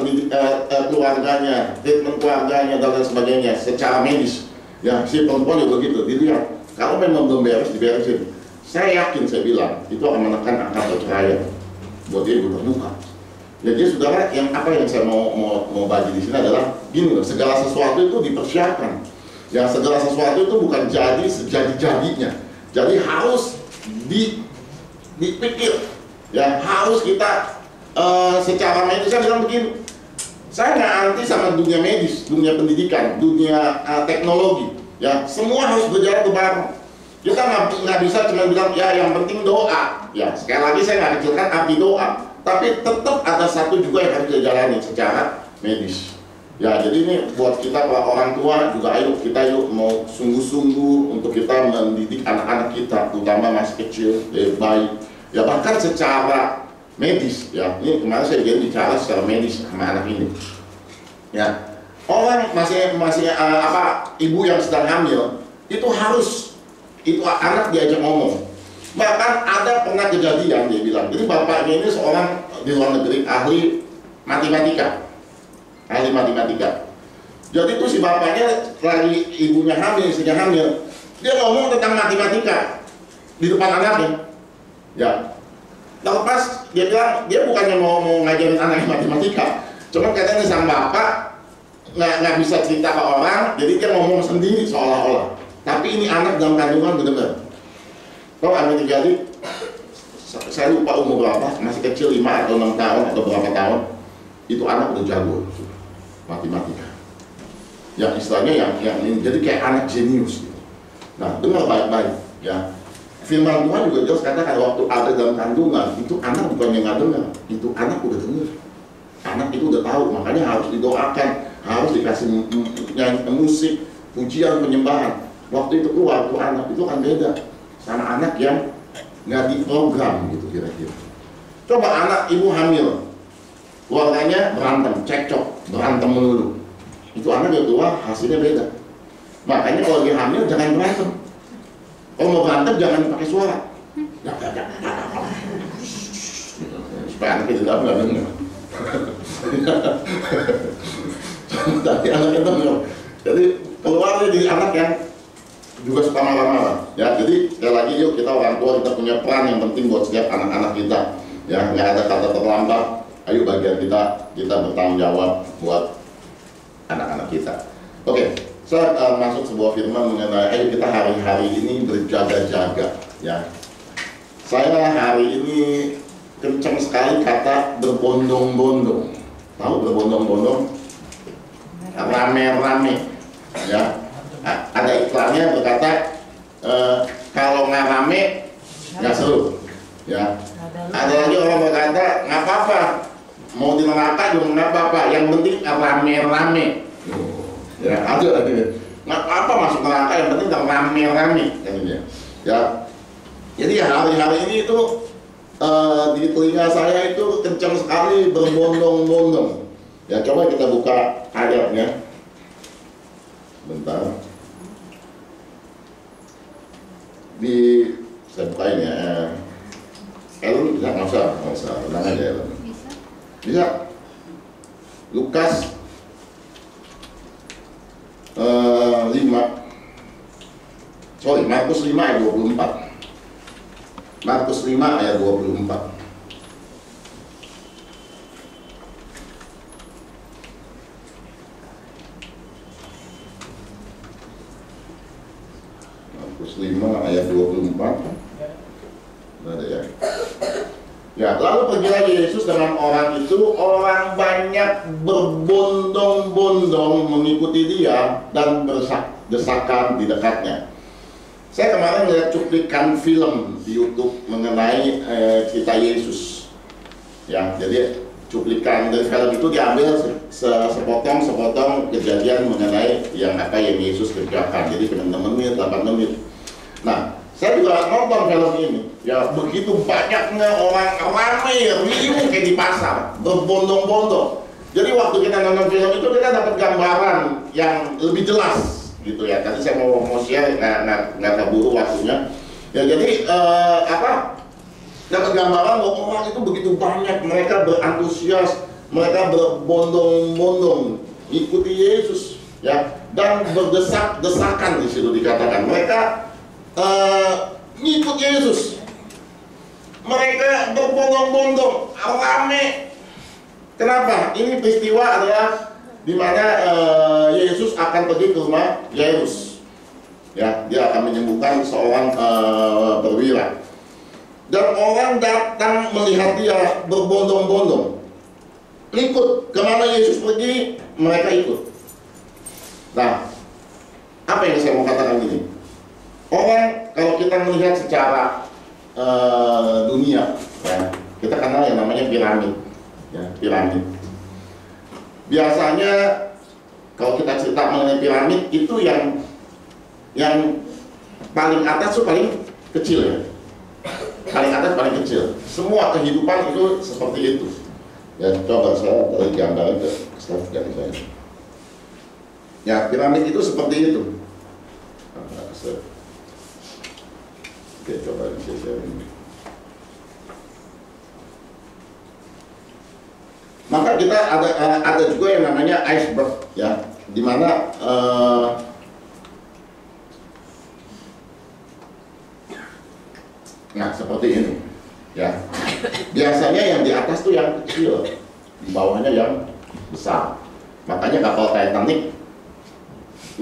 keluarganya, treatment keluarganya dan lain sebagainya secara medis. Ya, si perempuan juga begitu, dilihat. Kalau memang belum beres, diberesin. Saya yakin, saya bilang itu akan menekan angka perceraian. Buat dia terbuka. Jadi saudara, yang saya mau bagi di sini adalah gini loh, segala sesuatu itu dipersiapkan. Ya, segala sesuatu itu bukan jadi sejadi-jadinya. Jadi harus dipikir, ya harus kita secara medis. Saya bilang begini, saya nggak anti sama dunia medis, dunia pendidikan, dunia teknologi, ya semua harus berjalan bareng. Kita nggak bisa cuma bilang ya yang penting doa, ya sekali lagi saya nggak kecilkan arti doa, tapi tetap ada satu juga yang harus dijalani secara medis. Ya, jadi ini buat kita para orang tua juga, ayo kita mau sungguh-sungguh untuk kita mendidik anak-anak kita, terutama masih kecil, bayi, ya bahkan secara medis. Ya, ini kemarin saya bicara secara medis sama anak ini. Ya, orang masih ibu yang sedang hamil itu harus anak diajak ngomong. Bahkan ada pernah kejadian dia bilang, jadi bapaknya ini seorang di luar negeri ahli matematika. Jadi itu si bapaknya lagi ibunya hamil, istrinya hamil, dia ngomong tentang matematika di depan anaknya. Ya, lepas dia bilang dia bukannya mau ngajarin anaknya matematika, cuma katanya sang bapak nggak bisa cerita ke orang, jadi dia ngomong sendiri seolah-olah. Tapi ini anak dalam kandungan benar-benar. Kalau anak terjadi, saya lupa umur berapa, masih kecil 5 atau 6 tahun atau berapa tahun, itu anak udah jago matematika. Yang istilahnya yang ini jadi kayak anak jenius gitu. Nah, dengar baik-baik ya. Firman Tuhan juga jelas katakan waktu ada dalam kandungan itu anak bukannya nggak dengar, itu anak udah dengar. Anak itu udah tahu, makanya harus didoakan, harus dikasih musik, pujian, penyembahan. Waktu itu keluar tuh anak itu kan beda sama anak yang nggak diprogram gitu kira-kira. Coba anak ibu hamil, keluarganya berantem, cekcok, berantem melulu. Itu anak yang tua hasilnya beda. Makanya kalau lagi hamil jangan berantem. Kalau mau berantem jangan pakai suara. Supaya anak itu nggak dengar. Tapi anaknya dengar. Jadi keluarnya di anak yang juga suka marah-marah. Ya, jadi sekali lagi yuk kita orang tua kita punya peran yang penting buat setiap anak-anak kita. Ya, nggak ada kata terlambat. Ayo bagian kita bertanggung jawab buat anak-anak kita. Oke, saya masuk sebuah firman mengenai ayo kita hari-hari ini berjaga-jaga. Ya, saya hari ini kencang sekali kata berbondong-bondong. Tahu berbondong-bondong? Rame-rame. Ya, ada iklannya berkata kalau nggak rame nggak seru. Ya, ada lagi orang berkata nggak apa-apa. Mau di neraka juga nggak apa-apa, yang penting rame-rame. Ya, ada lagi. Nggak apa-apa masuk neraka, yang penting rame-rame. Ya, jadi hari-hari ini itu di telinga saya itu kencang sekali berbondong-bondong. Ya, coba kita buka ayatnya. Bentar. Saya bukain ya. Ellen bisa nggak usah, tenang aja Ellen. Bisa. Lukas 5. Markus 5 ayat 24. Markus 5 ayat 24. Markus 5 ayat 24. Ada ya. Ya, lalu pergilah Yesus dengan orang itu. Orang banyak berbondong-bondong mengikuti dia dan berdesakan di dekatnya. Saya kemarin melihat cuplikan film di YouTube mengenai cerita Yesus. Ya, jadi cuplikan dari film itu diambil sepotong-sepotong kejadian mengenai yang Yesus kerjakan. Jadi cuma 6 menit, 8 menit. Nah, saya juga nonton film ini. Ya, begitu banyaknya orang ramai, riuh kayak di pasar, berbondong-bondong. Jadi waktu kita nonton film itu kita dapat gambaran yang lebih jelas, gitu ya. Tadi saya mau share, nggak keburu waktunya. Ya, jadi dapat gambaran bahwa orang itu begitu banyak, mereka berantusias, mereka berbondong-bondong ikuti Yesus, ya, dan berdesak-desakan di situ dikatakan. Mereka ngikut Yesus. Mereka berbondong-bondong, rame. Kenapa? Ini peristiwa adalah di mana Yesus akan pergi ke rumah Yairus. Ya, dia akan menyembuhkan seorang perwira. Dan orang datang melihat dia berbondong-bondong. Ikut kemana Yesus pergi, mereka ikut. Nah, apa yang saya mau katakan ini? Orang kalau kita melihat secara dunia, ya, kita kenal yang namanya piramid, ya, piramid. Biasanya kalau kita cerita mengenai piramid itu yang paling atas itu paling kecil, ya, paling atas paling kecil. Semua kehidupan itu seperti itu. Ya, coba saya tadi gambarnya ke slide dari saya. Ya, piramid itu seperti itu. Oke, coba saya ini. Maka kita ada juga yang namanya iceberg, ya, di mana nah seperti ini, ya. Biasanya yang di atas tuh yang kecil, di bawahnya yang besar. Makanya kapal Titanic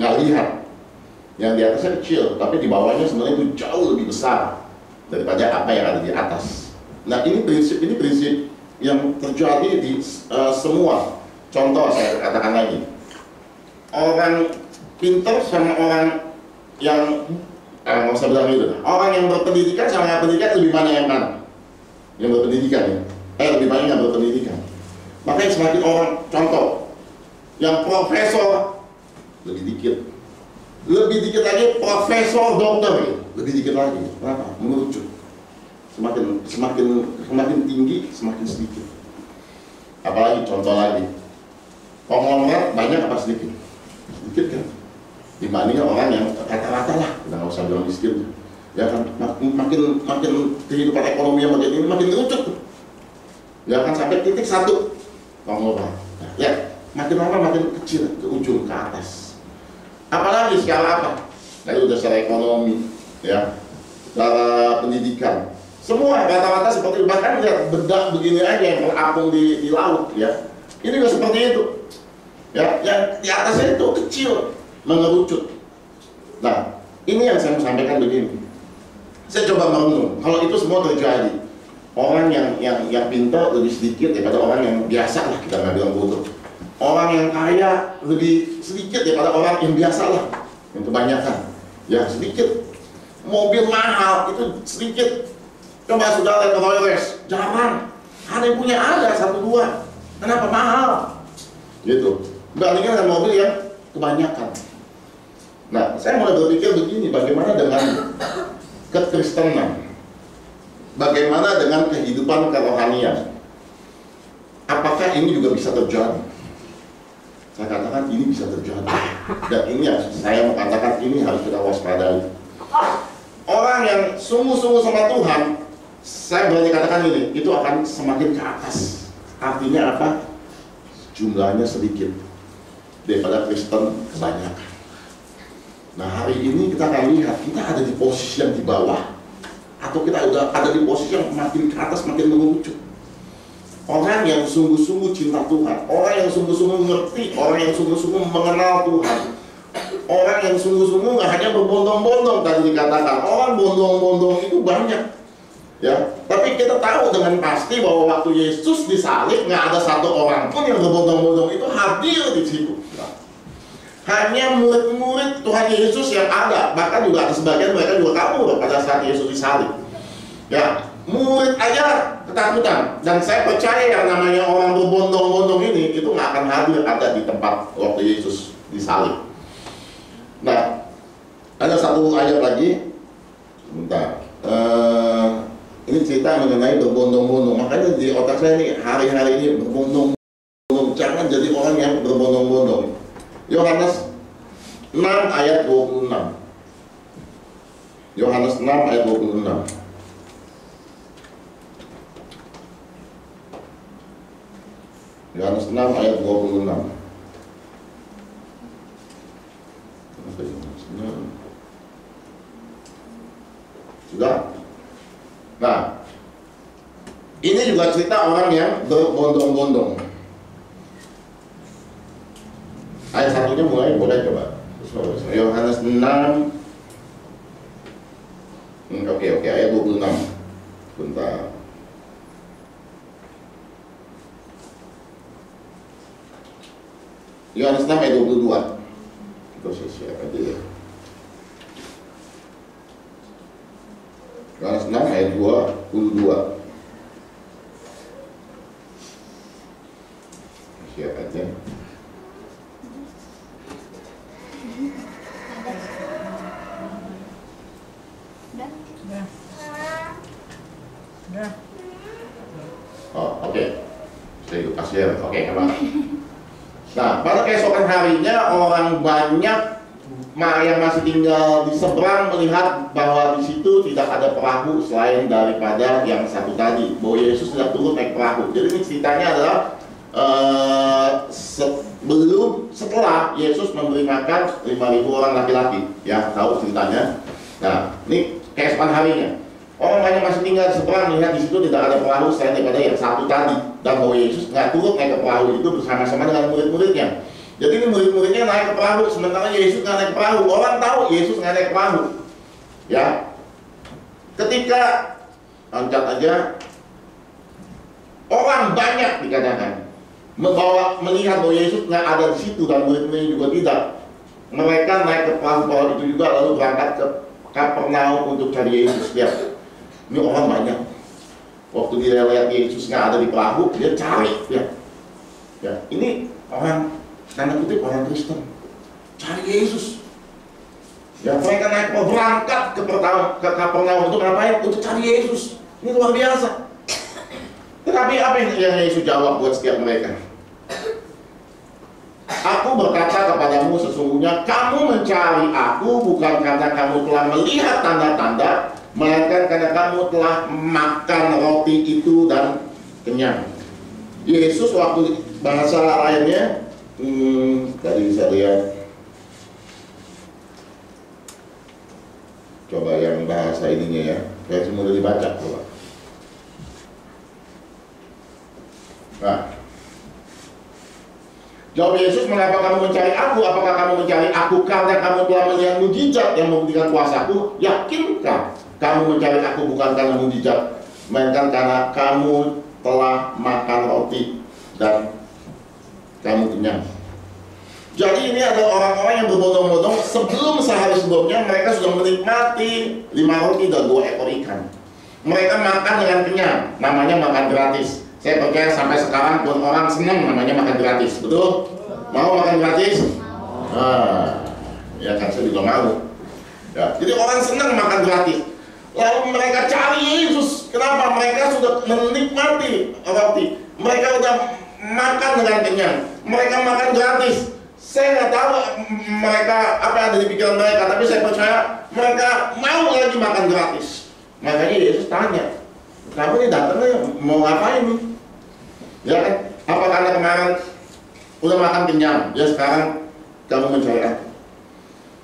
nggak lihat. Yang di atasnya kecil, tapi di bawahnya sebenarnya itu jauh lebih besar daripada apa yang ada di atas. Nah, ini prinsip yang terjadi di semua. Contoh saya katakan lagi, orang pintar sama orang yang nggak usah bilang gitu. Orang yang berpendidikan sama yang pendidikan lebih mana yang mana? Yang berpendidikan, ya. Lebih banyak yang berpendidikan. Makanya semakin orang, contoh, yang profesor lebih dikit. Lebih dikit lagi profesor dokter, gitu. Lebih dikit lagi. Kenapa? Mengerucut. Semakin tinggi, semakin sedikit. Apalagi contoh lagi, konglomerat banyak apa sedikit? Sedikit kan? Dibandingkan orang yang rata-rata lah, nggak usah bilang miskin. Ya kan, makin kehidupan ekonomi yang makin ini makin kerucut. Ya kan, sampai titik satu konglomerat. Nah, ya, makin lama makin kecil ke ujung ke atas. Apalagi skala apa? Nah, itu udah secara ekonomi, ya, secara pendidikan, semua rata-rata seperti itu. Bahkan lihat bedak begini aja yang terapung di laut, ya, ini juga seperti itu, ya. Yang di atasnya itu kecil, mengerucut. Nah, ini yang saya mau sampaikan begini. Saya coba merenung, kalau itu semua terjadi, orang yang pintar lebih sedikit daripada orang yang biasa lah, kita nggak bilang bodoh. Orang yang kaya lebih sedikit daripada orang yang biasa lah, yang kebanyakan, ya sedikit. Mobil mahal itu sedikit. Coba sudah lihat Rolls Royce, jarang. Ada yang punya, ada 1-2. Kenapa mahal? Gitu. Bandingkan dengan mobil yang kebanyakan. Nah, saya mulai berpikir begini, bagaimana dengan kekristenan? Bagaimana dengan kehidupan kerohanian? Apakah ini juga bisa terjadi? Saya katakan ini bisa terjadi, dan ini saya mau katakan ini harus kita waspadai. Orang yang sungguh-sungguh sama Tuhan, saya berani katakan ini, itu akan semakin ke atas. Artinya apa? Jumlahnya sedikit daripada Kristen kebanyakan. Nah, hari ini kita akan lihat kita ada di posisi yang di bawah atau kita udah ada di posisi yang makin ke atas, makin mengerucut. Orang yang sungguh-sungguh cinta Tuhan, orang yang sungguh-sungguh mengerti, orang yang sungguh-sungguh mengenal Tuhan, orang yang sungguh-sungguh nggak hanya berbondong-bondong tadi dikatakan. Orang bondong-bondong itu banyak, ya. Tapi kita tahu dengan pasti bahwa waktu Yesus disalib nggak ada satu orang pun yang berbondong-bondong itu hadir di situ. Hanya murid-murid Tuhan Yesus yang ada, bahkan juga ada sebagian mereka juga kabur pada saat Yesus disalib. Ya, murid aja ketakutan. Dan saya percaya yang namanya orang berbondong-bondong ini itu nggak akan hadir ada di tempat waktu Yesus disalib. Nah, ada satu ayat lagi. Sebentar. Ini cerita mengenai berbondong-bondong. Makanya di otak saya nih hari-hari ini berbondong-bondong. Jangan jadi orang yang berbondong-bondong. Yohanes 6 ayat 26. Yohanes 6 ayat 26. Yohanes 6 ayat 26. Sudah? Nah, ini juga cerita orang yang berbondong-bondong. Ayat satunya mulai, boleh coba. Yohanes 6. Oke, ayat 26. Bentar. Yohanes 6 ayat 22. Kita share aja ya. Yohanes 6 ayat 22. Share aja. Oh, oke. Saya ikut kasih. Oke, emang. Nah, pada keesokan harinya orang banyak yang masih tinggal di seberang melihat bahwa di situ tidak ada perahu selain daripada yang satu tadi, bahwa Yesus tidak turun naik perahu. Jadi ini ceritanya adalah setelah Yesus memberi makan 5.000 orang laki-laki, ya tahu ceritanya. Nah, ini keesokan harinya. Orang banyak masih tinggal di seberang melihat di situ tidak ada perahu selain daripada yang satu tadi, dan bahwa Yesus nggak turun naik ke perahu itu bersama-sama dengan murid-muridnya. Jadi ini murid-muridnya naik ke perahu, sementara Yesus nggak naik ke perahu. Orang tahu Yesus nggak naik ke perahu, ya. Ketika loncat aja, orang banyak dikatakan melihat bahwa Yesus nggak ada di situ dan murid-muridnya juga tidak. Mereka naik ke perahu itu juga lalu berangkat ke Kapernaum untuk cari Yesus. Ya. Ini orang banyak. Waktu dia lihat Yesus nggak ada di perahu, dia cari. Ya. Ini orang tanda kutip orang Kristen cari Yesus. Ya, mereka naik berangkat ke Kapernaum untuk ngapain? Untuk cari Yesus. Ini luar biasa. Tetapi apa yang Yesus jawab buat setiap mereka? Aku berkata kepadamu, sesungguhnya kamu mencari aku bukan karena kamu telah melihat tanda-tanda, melainkan karena kamu telah makan roti itu dan kenyang. Yesus waktu bahasa lainnya, tadi saya lihat, coba yang bahasa ininya ya, kayak semua udah dibaca coba. Nah, jawab Yesus, mengapa kamu mencari aku? Apakah kamu mencari aku karena kamu telah melihat mujizat yang membuktikan kuasaku? Yakinkah kamu mencari aku bukan karena mujizat, melainkan karena kamu telah makan roti dan kamu kenyang? Jadi ini ada orang-orang yang berbondong-bondong sehari sebelumnya mereka sudah menikmati 5 roti dan 2 ekor ikan. Mereka makan dengan kenyang, namanya makan gratis. Saya percaya sampai sekarang pun orang senang namanya makan gratis, betul? Mau makan gratis? Ya kan, saya juga mau. Ya, jadi orang senang makan gratis. Lalu mereka cari Yesus. Kenapa? Mereka sudah menikmati roti. Mereka sudah makan dengan kenyang. Mereka makan gratis. Saya nggak tahu mereka apa yang ada di pikiran mereka, tapi saya percaya mereka mau lagi makan gratis. Makanya Yesus tanya, kamu ini datangnya mau ngapain nih? Ya kan? Apa karena kemarin udah makan kenyang, ya sekarang kamu mencari aku?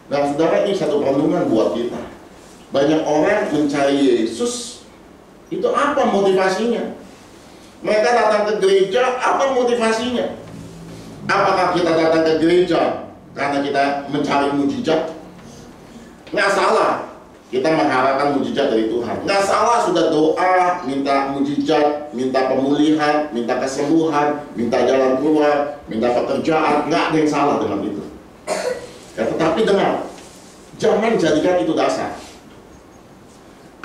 Nah, saudara, ini satu perlindungan buat kita. banyak orang mencari Yesus, itu apa motivasinya? Mereka datang ke gereja, apa motivasinya? Apakah kita datang ke gereja karena kita mencari mujizat? Nggak salah kita mengharapkan mujizat dari Tuhan. Nggak salah sudah doa, minta mujizat, minta pemulihan, minta kesembuhan, minta jalan keluar, minta pekerjaan. Nggak ada yang salah dengan itu. Ya, tetapi dengar, jangan jadikan itu dasar.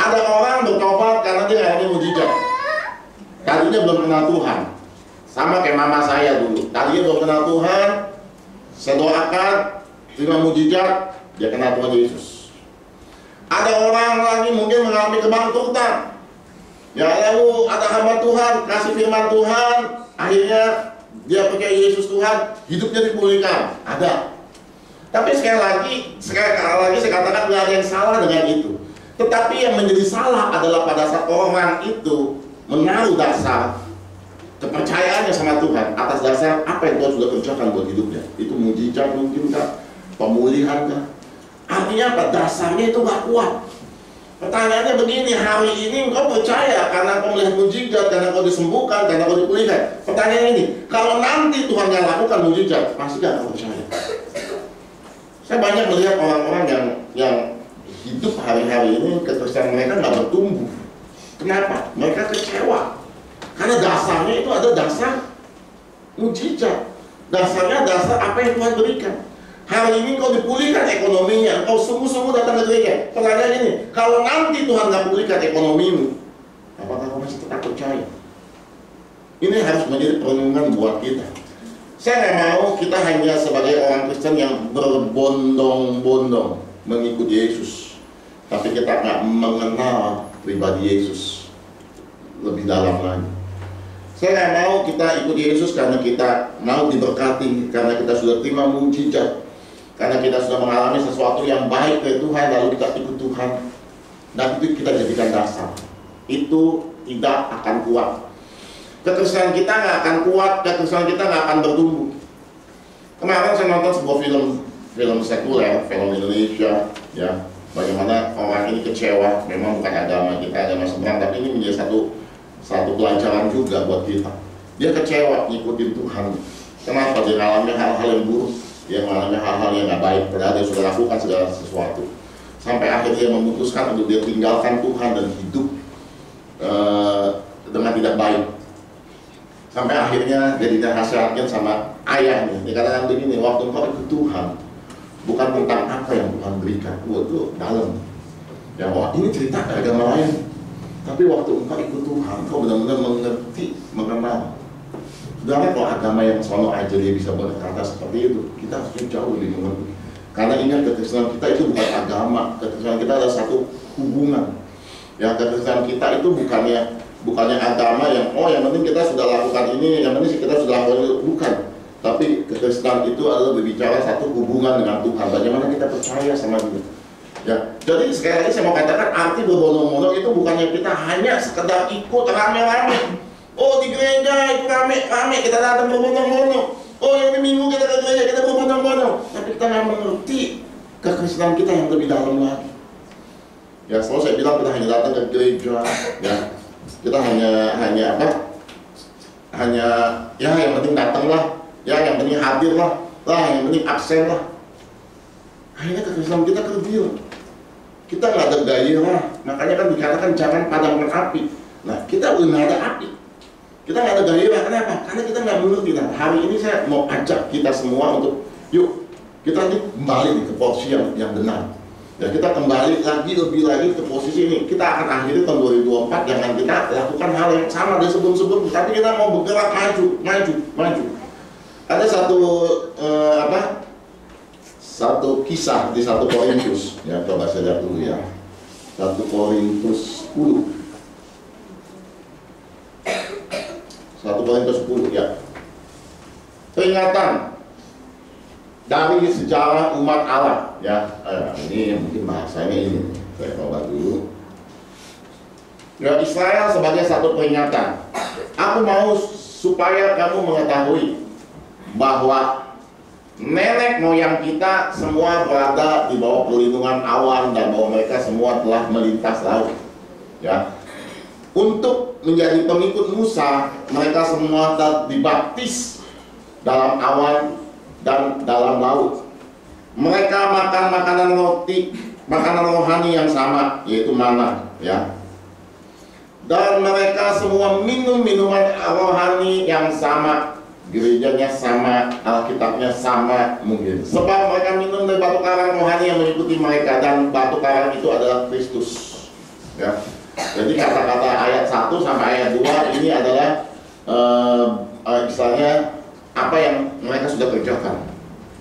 Ada orang bertobat karena dia ngalami mujizat. Tadinya belum kenal Tuhan, sama kayak mama saya dulu. Tadinya belum kenal Tuhan, saya doakan, terima mujizat, dia kenal Tuhan Yesus. Ada orang lagi mungkin mengalami kebangkrutan, ya lalu ada hamba Tuhan kasih firman Tuhan, akhirnya dia percaya Yesus Tuhan, hidupnya dipulihkan. Ada. Tapi sekali lagi saya katakan nggak ada yang salah dengan itu. Tetapi yang menjadi salah adalah pada saat orang itu menaruh dasar kepercayaannya sama Tuhan atas dasar apa yang Tuhan sudah kerjakan buat hidupnya. Itu mujizat mungkin kah? Pemulihan kah? Artinya apa? Dasarnya itu gak kuat. Pertanyaannya begini, hari ini engkau percaya karena kau melihat mujizat, karena kau disembuhkan, karena kau dipulihkan. Pertanyaan ini, kalau nanti Tuhan yang lakukan mujizat, pasti gak akan percaya. Saya banyak melihat orang-orang yang hidup hari-hari ini, kekristenan mereka gak bertumbuh. Kenapa? Mereka kecewa. Karena dasarnya itu ada dasar mujizat. Dasarnya dasar apa yang Tuhan berikan. Hari ini kau dipulihkan ekonominya, kau sungguh-sungguh datang ke gereja. Pertanyaan ini, kalau nanti Tuhan nggak pulihkan ekonomimu, apakah kau masih tetap percaya? Ini harus menjadi perenungan buat kita. Saya nggak mau kita hanya sebagai orang Kristen yang berbondong-bondong mengikuti Yesus, tapi kita nggak mengenal pribadi Yesus lebih dalam lagi. Saya nggak mau kita ikut Yesus karena kita mau diberkati, karena kita sudah terima mujizat, karena kita sudah mengalami sesuatu yang baik dari Tuhan, lalu kita ikut Tuhan, dan itu kita jadikan dasar. Itu tidak akan kuat. Kekristenan kita nggak akan kuat, kekristenan kita nggak akan bertumbuh. Kemarin saya nonton sebuah film sekuler, film Indonesia, ya, bagaimana orang ini kecewa. Memang bukan agama kita, agama seberang, tapi ini menjadi satu pelajaran juga buat kita. Dia kecewa ngikutin Tuhan. Kenapa? Dia mengalami hal-hal yang buruk, dia mengalami hal-hal yang nggak baik, padahal dia sudah lakukan segala sesuatu. Sampai akhirnya dia memutuskan untuk dia tinggalkan Tuhan dan hidup dengan tidak baik. Sampai akhirnya dia dinasihatkan sama ayahnya. Dia katakan begini, waktu engkau ikut Tuhan, bukan tentang apa yang Tuhan berikan. Itu dalam. Ya, wah, ini cerita agama lain. Tapi waktu engkau ikut Tuhan, engkau benar-benar mengerti, mengenal. Saudara, kalau agama yang selalu aja dia bisa berkata seperti itu, kita harusnya jauh lebih mengerti. Karena ingat, kekristenan kita itu bukan agama, kekristenan kita adalah satu hubungan. Ya, kekristenan kita itu bukannya agama yang yang penting kita sudah lakukan ini, yang penting kita sudah lakukan itu, bukan. Tapi kekristenan itu adalah berbicara satu hubungan dengan Tuhan. Bagaimana kita percaya sama Dia. Ya, jadi sekali lagi saya mau katakan, arti berbondong-bondong itu bukannya kita hanya sekedar ikut rame-rame. Oh, di gereja itu rame-rame, kita datang berbondong-bondong. Oh, ini minggu kita ke gereja, kita berbondong-bondong. Tapi kita nggak mengerti kekristenan kita yang lebih dalam lagi. Ya, selalu saya bilang kita hanya datang ke gereja, ya. Kita hanya apa? Hanya ya yang penting datanglah, ya yang penting hadirlah, yang penting absen lah. Akhirnya kekristenan kita kerdil. Kita nggak ada gairah, makanya kan dikatakan jangan padamkan api. Nah, kita belum ada api, kita nggak ada gairah. Kenapa? Karena kita nggak mengerti. Nah, hari ini saya mau ajak kita semua untuk yuk kita kembali ke porsi yang benar. Ya, kita kembali lebih lagi ke posisi ini. Kita akan akhiri tahun 2024 jangan kita lakukan hal yang sama dari sebelum-sebelum, tapi kita mau bergerak maju. Ada satu kisah di 1 Korintus, ya, coba saya lihat dulu ya. 1 Korintus 10. 1 Korintus 10 ya. Peringatan dari sejarah umat Allah, ya. Ini mungkin bahasanya ini. Saya coba dulu. Ya, Israel sebagai satu peringatan. Aku mau supaya kamu mengetahui bahwa nenek moyang kita semua berada di bawah perlindungan awan dan bahwa mereka semua telah melintas laut. Ya, untuk menjadi pengikut Musa, mereka semua telah dibaptis dalam awan dan dalam laut. Mereka makan makanan roti, makanan rohani yang sama, yaitu mana, ya. Dan mereka semua minum minuman rohani yang sama. Gerejanya sama, Alkitabnya sama mungkin. Sebab mereka minum dari batu karang rohani yang mengikuti mereka, dan batu karang itu adalah Kristus. Ya. Jadi kata-kata ayat 1 sampai ayat 2 ini adalah istilahnya apa yang mereka sudah kerjakan.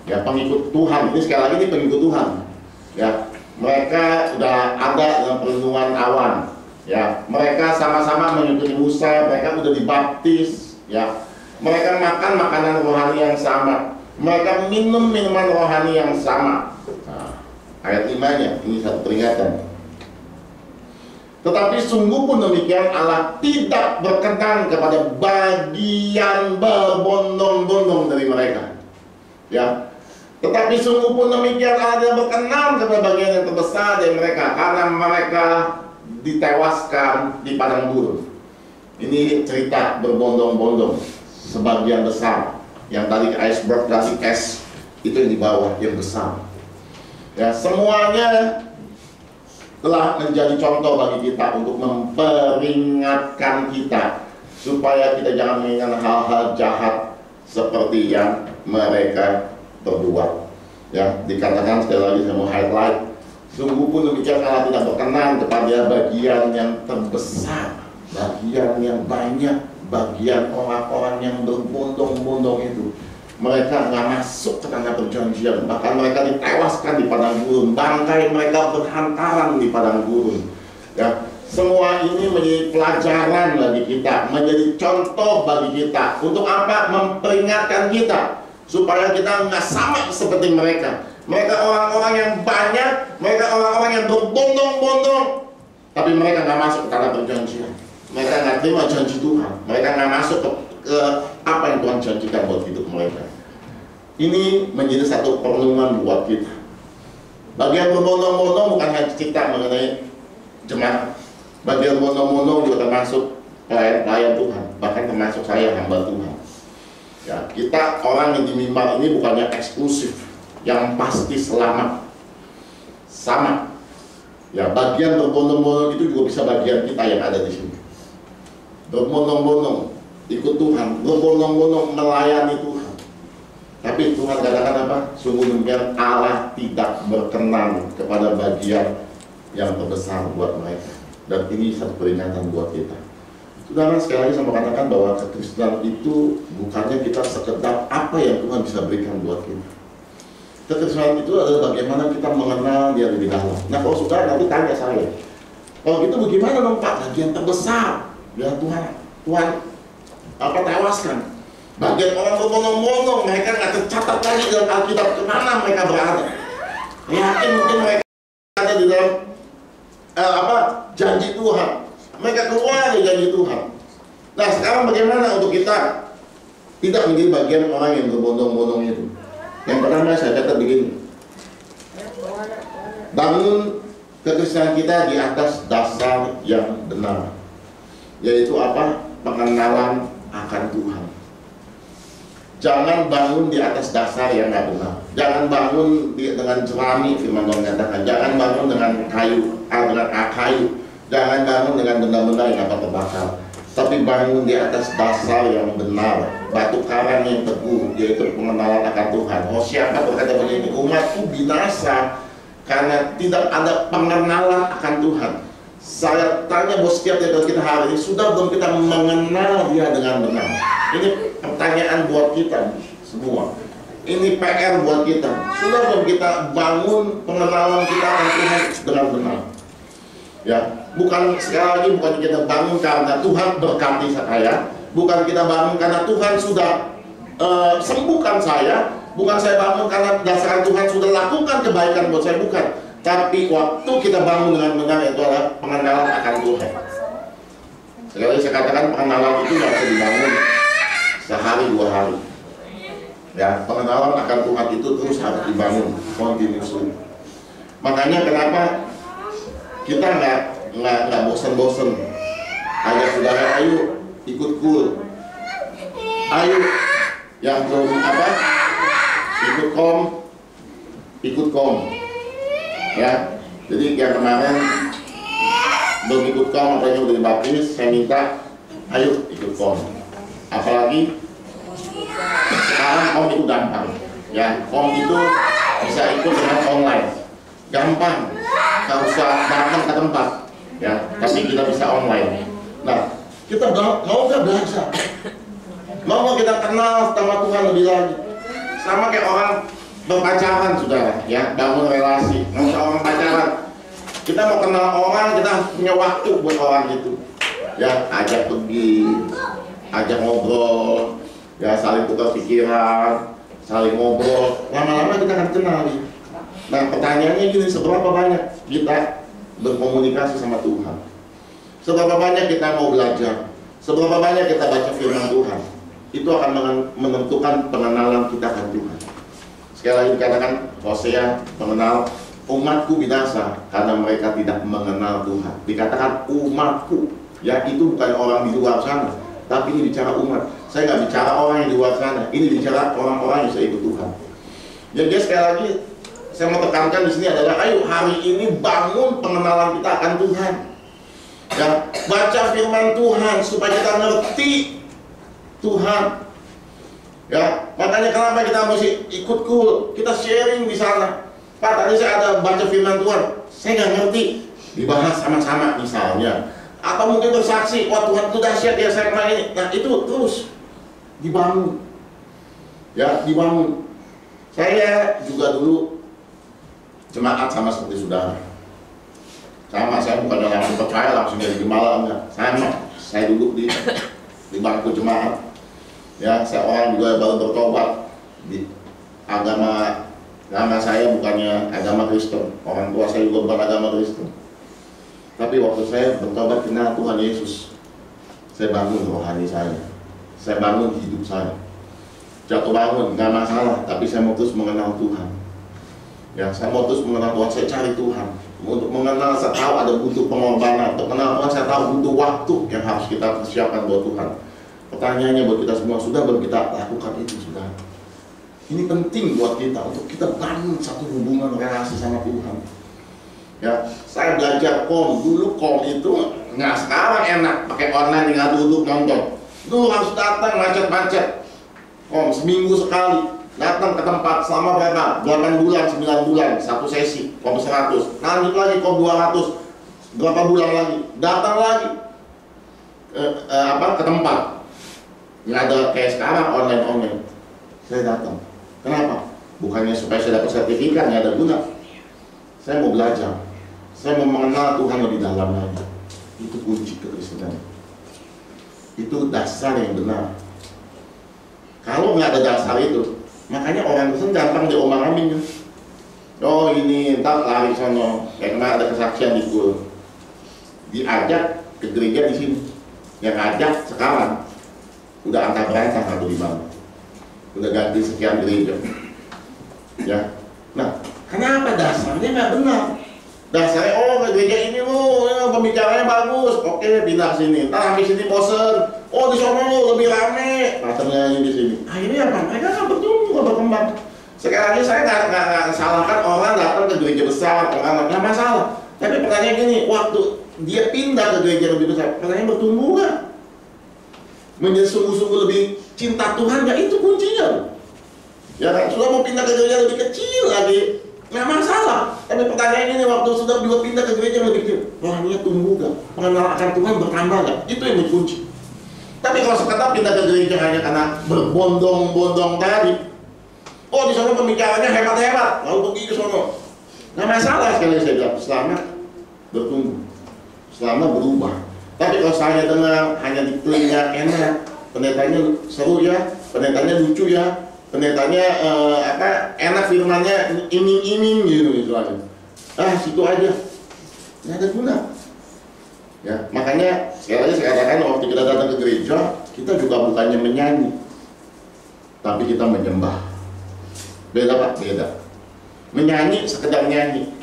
Ya, pengikut Tuhan. Ini sekali lagi ini pengikut Tuhan. Ya, mereka sudah ada dalam perlindungan awan. Ya, mereka sama-sama mengikuti Musa, mereka sudah dibaptis. Ya. Mereka makan makanan rohani yang sama. Mereka minum minuman rohani yang sama. Nah, ayat 5-nya, ini satu peringatan. Tetapi sungguh pun demikian, Allah tidak berkenan kepada bagian berbondong-bondong dari mereka. Ya. Tetapi sungguh pun demikian, Allah tidak berkenan kepada bagian yang terbesar dari mereka, karena mereka ditewaskan di padang gurun. Ini cerita berbondong-bondong. Sebagian besar yang tadi iceberg dari es itu yang di bawah yang besar. Ya, semuanya telah menjadi contoh bagi kita untuk memperingatkan kita supaya kita jangan mengingat hal-hal jahat seperti yang mereka berbuat. Ya, dikatakan sekali lagi saya mau highlight, sungguh pun demikian Allah tidak berkenan kepada bagian yang terbesar, bagian yang banyak, bagian orang-orang yang berbondong-bondong itu. Mereka nggak masuk ke tanah perjanjian, bahkan mereka ditewaskan di padang gurun, bangkai mereka berhantaran di padang gurun. Ya, semua ini menjadi pelajaran bagi kita, menjadi contoh bagi kita. Untuk apa? Memperingatkan kita supaya kita nggak sama seperti mereka. Mereka orang-orang yang banyak, mereka orang-orang yang berbondong-bondong, tapi mereka nggak masuk ke tanah perjanjian. Mereka nggak terima janji Tuhan. Mereka nggak masuk ke apa yang Tuhan janjikan buat hidup mereka. Ini menjadi satu perenungan buat kita. Bagian berbondong-bondong bukan hanya cerita mengenai jemaat. Bagian berbondong-bondong juga termasuk pelayan Tuhan. Bahkan termasuk saya, hamba Tuhan. Ya, kita orang yang di mimbar ini bukannya eksklusif, yang pasti selamat. Sama. Ya, bagian berbondong-bondong itu juga bisa bagian kita yang ada di sini. Berbondong-bondong ikut Tuhan, berbondong-bondong melayani Tuhan. Tapi Tuhan katakan apa? Sungguh demikian Allah tidak berkenan kepada bagian yang terbesar buat mereka. Dan ini satu peringatan buat kita. Saudara, sekali lagi saya mau katakan bahwa kekristenan itu bukannya kita sekedar apa yang Tuhan bisa berikan buat kita. Kekristenan itu adalah bagaimana kita mengenal Dia lebih dalam. Nah, kalau saudara nanti tanya saya, kalau gitu bagaimana dong Pak? Bagian terbesar ya Tuhan apa tewaskan. Bagian orang berbondong-bondong, mereka nggak tercatat lagi dalam Alkitab kemana mereka berada. Yakin mungkin mereka ada di dalam janji Tuhan. Mereka keluar dari janji Tuhan. Nah, sekarang bagaimana untuk kita tidak menjadi bagian orang yang berbondong-bondong itu? Yang pertama saya kata begini, bangun kekristenan kita di atas dasar yang benar, yaitu apa? Pengenalan akan Tuhan. Jangan bangun di atas dasar yang nggak benar. Jangan bangun dengan jerami, firman Tuhan katakan. Jangan bangun dengan kayu. Jangan bangun dengan benda-benda yang dapat terbakar. Tapi bangun di atas dasar yang benar, batu karang yang teguh, yaitu pengenalan akan Tuhan. Hosea berkata begini, umatku binasa karena tidak ada pengenalan akan Tuhan. Saya tanya bahwa setiap dari kita hari ini, sudah belum kita mengenal Dia dengan benar? Ini pertanyaan buat kita semua. Ini PR buat kita. Sudah belum kita bangun pengenalan kita akan Tuhan dengan benar? Ya, bukan sekali lagi bukan kita bangun karena Tuhan berkati saya, bukan kita bangun karena Tuhan sudah sembuhkan saya, bukan saya bangun karena dasar Tuhan sudah lakukan kebaikan buat saya, bukan. Tapi waktu kita bangun dengan benar itu adalah pengenalan akan Tuhan. Sekali lagi saya katakan pengenalan itu nggak bisa dibangun sehari dua hari. Ya, pengenalan akan Tuhan itu terus harus dibangun continuously. Makanya kenapa kita nggak bosen-bosen. Ajak saudara, ayo ikut cool. Ayo yang belum ikut kom. Ya, jadi yang kemarin belum ikut kom, apalagi udah dibaptis, saya minta ayo ikut kom. Apalagi sekarang kom itu gampang. Ya, kom itu bisa ikut dengan online. Gampang, nggak usah datang ke tempat. Ya, tapi kita bisa online. Nah, kita mau nggak belajar? Mau kita kenal sama Tuhan lebih lagi? Sama kayak orang berpacaran, saudara, ya, bangun relasi. Nggak usah orang pacaran. Kita mau kenal orang, kita harus punya waktu buat orang itu. Ya, ajak pergi, ajak ngobrol, ya, saling tukar pikiran, saling ngobrol. Lama-lama kita akan kenal. Nah, pertanyaannya gini, seberapa banyak kita berkomunikasi sama Tuhan? Seberapa banyak kita mau belajar? Seberapa banyak kita baca firman Tuhan? Itu akan menentukan pengenalan kita akan Tuhan. Sekali lagi dikatakan, Hosea mengenal umatku binasa karena mereka tidak mengenal Tuhan. Dikatakan umatku, ya, itu bukan orang di luar sana, tapi ini bicara umat. Saya nggak bicara orang yang di luar sana, ini bicara orang-orang yang saya ikut Tuhan. Jadi sekali lagi saya mau tekankan di sini adalah, ayo hari ini bangun pengenalan kita akan Tuhan. Ya, baca firman Tuhan supaya kita ngerti Tuhan. Ya, makanya kenapa kita mesti ikut cool, kita sharing di sana. Pak, tadi saya ada baca firman Tuhan, saya nggak ngerti, dibahas sama-sama misalnya. Atau mungkin bersaksi, wah Tuhan itu dahsyat ya saya kemarin ini. Nah itu terus dibangun. Ya, dibangun. Saya juga dulu jemaat sama seperti saudara. Sama, saya bukan langsung percaya langsung jadi gembala, enggak. Saya duduk di bangku jemaat. Ya, saya orang juga baru bertobat di agama saya bukannya agama Kristen. Orang tua saya juga bukan agama Kristen. Tapi waktu saya bertobat kenal Tuhan Yesus, saya bangun rohani saya bangun hidup saya. Jatuh bangun, nggak masalah, tapi saya mau terus mengenal Tuhan. Ya, saya mau terus mengenal Tuhan, saya cari Tuhan. Untuk mengenal, saya tahu ada butuh pengorbanan. Untuk mengenal Tuhan, saya tahu butuh waktu yang harus kita persiapkan buat Tuhan. Pertanyaannya buat kita semua, sudah belum kita lakukan itu, sudah? Ini penting buat kita, untuk kita bangun satu hubungan relasi sama Tuhan. Ya, saya belajar kom, dulu kom itu nggak sekarang enak, pakai online tinggal duduk nonton. Dulu harus datang macet-macet. Kom, seminggu sekali. Datang ke tempat selama berapa? 8 bulan, 9 bulan, satu sesi, kom 100. Lanjut lagi kom 200, berapa bulan lagi? Datang lagi ke tempat. Nggak ada kayak sekarang online. Saya datang. Kenapa? Bukannya supaya saya dapat sertifikat, nggak ada guna. Saya mau belajar. Saya mau mengenal Tuhan lebih dalam lagi. Itu kunci kekristenan. Itu dasar yang benar. Kalau nggak ada dasar itu, makanya orang Kristen gampang diomong-omongin. Oh ini, ntar lari sono. Kayak kemarin ada kesaksian di Kul. Diajak ke gereja di sini. Yang ngajak sekarang udah angka berantah atau di mana. Udah ganti sekian gereja. Ya. Nah, kenapa dasarnya nggak benar? Dasarnya, oh gereja ini pembicaranya bagus, oke pindah sini. Ntar habis sini bosen. Oh di sana lebih rame, pacarnya di sini. Akhirnya apa? Mereka nggak bertumbuh, nggak berkembang. Sekarang ini saya nggak salahkan orang datang ke gereja besar, orang nggak masalah. Tapi pertanyaan gini, waktu dia pindah ke gereja lebih besar, pertanyaan bertumbuh nggak? Menjadi sungguh-sungguh lebih cinta Tuhan nggak? Itu kuncinya. Ya kan, sudah mau pindah ke gereja lebih kecil lagi, nggak masalah. Tapi pertanyaan ini, waktu sudah juga pindah ke gereja lebih kecil, rohaninya tumbuh nggak? Pengenalan akan Tuhan bertambah nggak? Itu yang dikunci. Tapi kalau sekedar pindah ke gereja hanya karena berbondong-bondong tadi, oh di sana pembicaranya hebat-hebat, lalu pergi ke sana, nggak masalah. Sekali saya bilang, selama bertumbuh, selama berubah. Tapi kalau saya dengar hanya di telinga enak, pendetanya seru ya, pendetanya lucu ya, pendetanya enak firmannya, iming-iming gitu misalnya. Situ aja, nggak ada guna. Ya, makanya sekali lagi saya katakan, waktu kita datang ke gereja, kita juga bukannya menyanyi, tapi kita menyembah. Beda Pak, beda. Menyanyi sekedar nyanyi,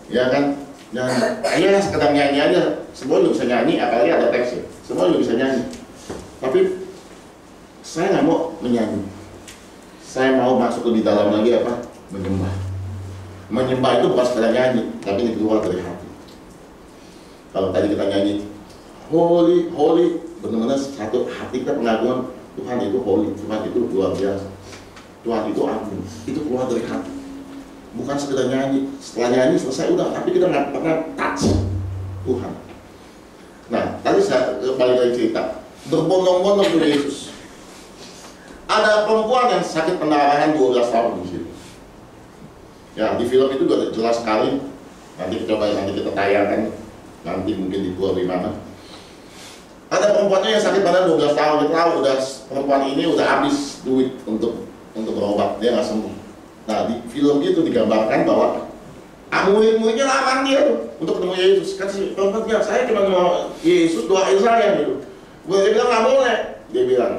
ya kan? Nyanyi, ya sekedar nyanyi aja. Semua juga bisa nyanyi, apalagi ada teksnya. Semua juga bisa nyanyi. Tapi saya nggak mau menyanyi. Saya mau masuk lebih dalam lagi apa? Menyembah. Menyembah itu bukan sekedar nyanyi, tapi ini keluar dari hati. Kalau tadi kita nyanyi holy, holy, benar-benar satu hati kita pengakuan Tuhan itu holy, Tuhan itu luar biasa, Tuhan itu agung, itu keluar dari hati. Bukan sekedar nyanyi, setelah nyanyi selesai udah, tapi kita nggak pernah touch Tuhan. Nah, tadi saya balik lagi cerita, berbondong-bondong ke Yesus. Ada perempuan yang sakit pendarahan 12 tahun di sini. Ya, di film itu udah jelas sekali. Nanti kita tayangkan, nanti mungkin di tour di mana. Ada perempuannya yang sakit pada 12 tahun. Kita tahu udah perempuan ini udah habis duit untuk berobat, dia nggak sembuh. Nah, di film itu digambarkan bahwa murid-muridnya larang dia tuh untuk ketemu Yesus. Kata si perempuannya, saya cuma mau Yesus doain saya gitu. Dia bilang nggak boleh. Dia bilang,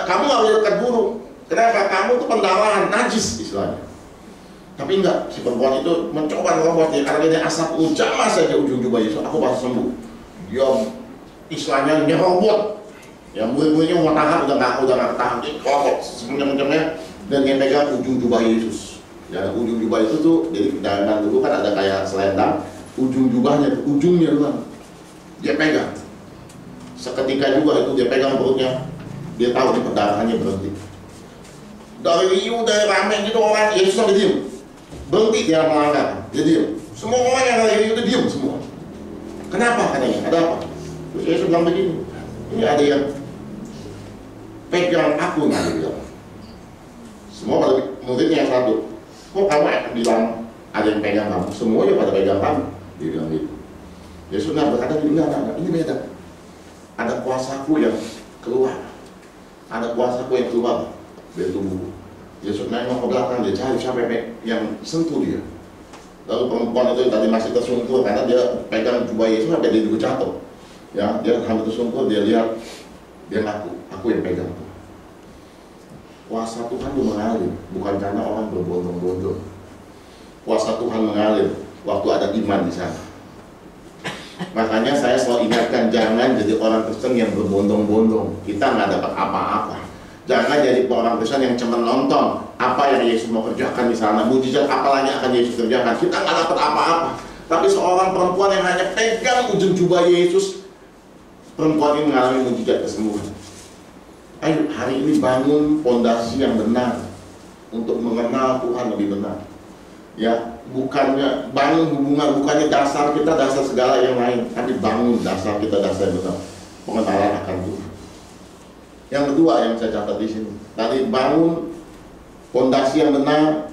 kamu nggak boleh dekat guru. Kenapa? Kamu tuh pendarahan, najis istilahnya. Tapi enggak, si perempuan itu mencoba merobot dia karena dia asap ujama saja ujung jubah Yesus, aku pasti sembuh. Dia istilahnya nyerobot. Ya murid-muridnya mau tahan udah nggak tahan, dia kelompok semuanya dan dia pegang ujung jubah Yesus. Ya ujung jubah itu tuh, jadi zaman dulu kan ada kayak selendang, ujung jubahnya, ujungnya doang. Dia pegang. Seketika juga itu dia pegang perutnya, dia tahu nih pendarahannya berhenti. Dari riuh, dari ramai gitu orang, Yesus sampai diem. Berhenti dia melanggar, dia diem. Semua orang yang dari riuh itu diem semua. Kenapa katanya? Ada apa? Terus Yesus bilang begini, ini ada yang pegang aku nih, dia bilang. Semua pada muridnya yang satu, kok kamu bilang ada yang pegang kamu? Semuanya pada pegang kamu, dia bilang gitu. Yesus nggak berkata, enggak, ini beda. Ada kuasaku yang keluar, ada kuasaku yang keluar dari tubuhku. Yesus nengok ke belakang, dia cari siapa yang sentuh dia. Lalu perempuan itu tadi masih tersungkur karena dia pegang jubah Yesus sampai dia juga jatuh. Ya, dia hampir tersungkur, dia lihat, dia ngaku, aku yang pegang tuh. Kuasa Tuhan itu mengalir, bukan karena orang berbondong-bondong. Kuasa Tuhan mengalir waktu ada iman di sana. Makanya saya selalu ingatkan, jangan jadi orang Kristen yang berbondong-bondong. Kita nggak dapat apa-apa. Jangan jadi orang Kristen yang cuma nonton apa yang Yesus mau kerjakan di sana. Mujizat apa lagi akan Yesus kerjakan. Kita nggak dapat apa-apa. Tapi seorang perempuan yang hanya pegang ujung jubah Yesus, perempuan ini mengalami mujizat kesembuhan. Ayo hari ini bangun fondasi yang benar untuk mengenal Tuhan lebih benar. Ya, bukannya bangun hubungan, bukannya dasar kita dasar segala yang lain, tapi bangun dasar kita dasar yang benar, pengenalan akan Tuhan. Yang kedua yang saya catat di sini, tadi bangun fondasi yang benar,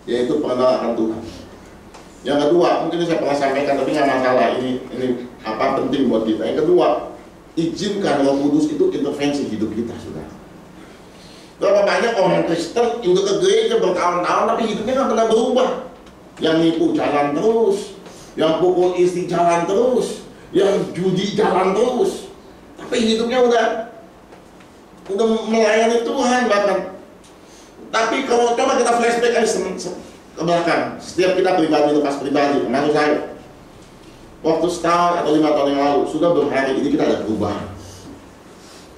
yaitu pengenalan akan Tuhan. Yang kedua, mungkin saya pernah sampaikan tapi nggak masalah, ini apa penting buat kita. Yang kedua, izinkan Roh Kudus itu intervensi hidup kita, saudara. Berapa banyak orang Kristen udah ke gereja bertahun-tahun tapi hidupnya nggak pernah berubah. Yang nipu jalan terus, yang pukul istri jalan terus, yang judi jalan terus. Tapi hidupnya udah melayani Tuhan bahkan. Tapi kalau coba kita flashback aja ke belakang, setiap kita pribadi, lepas pribadi, termasuk saya. Waktu setahun atau 5 tahun yang lalu, sudah berhari ini kita ada perubahan.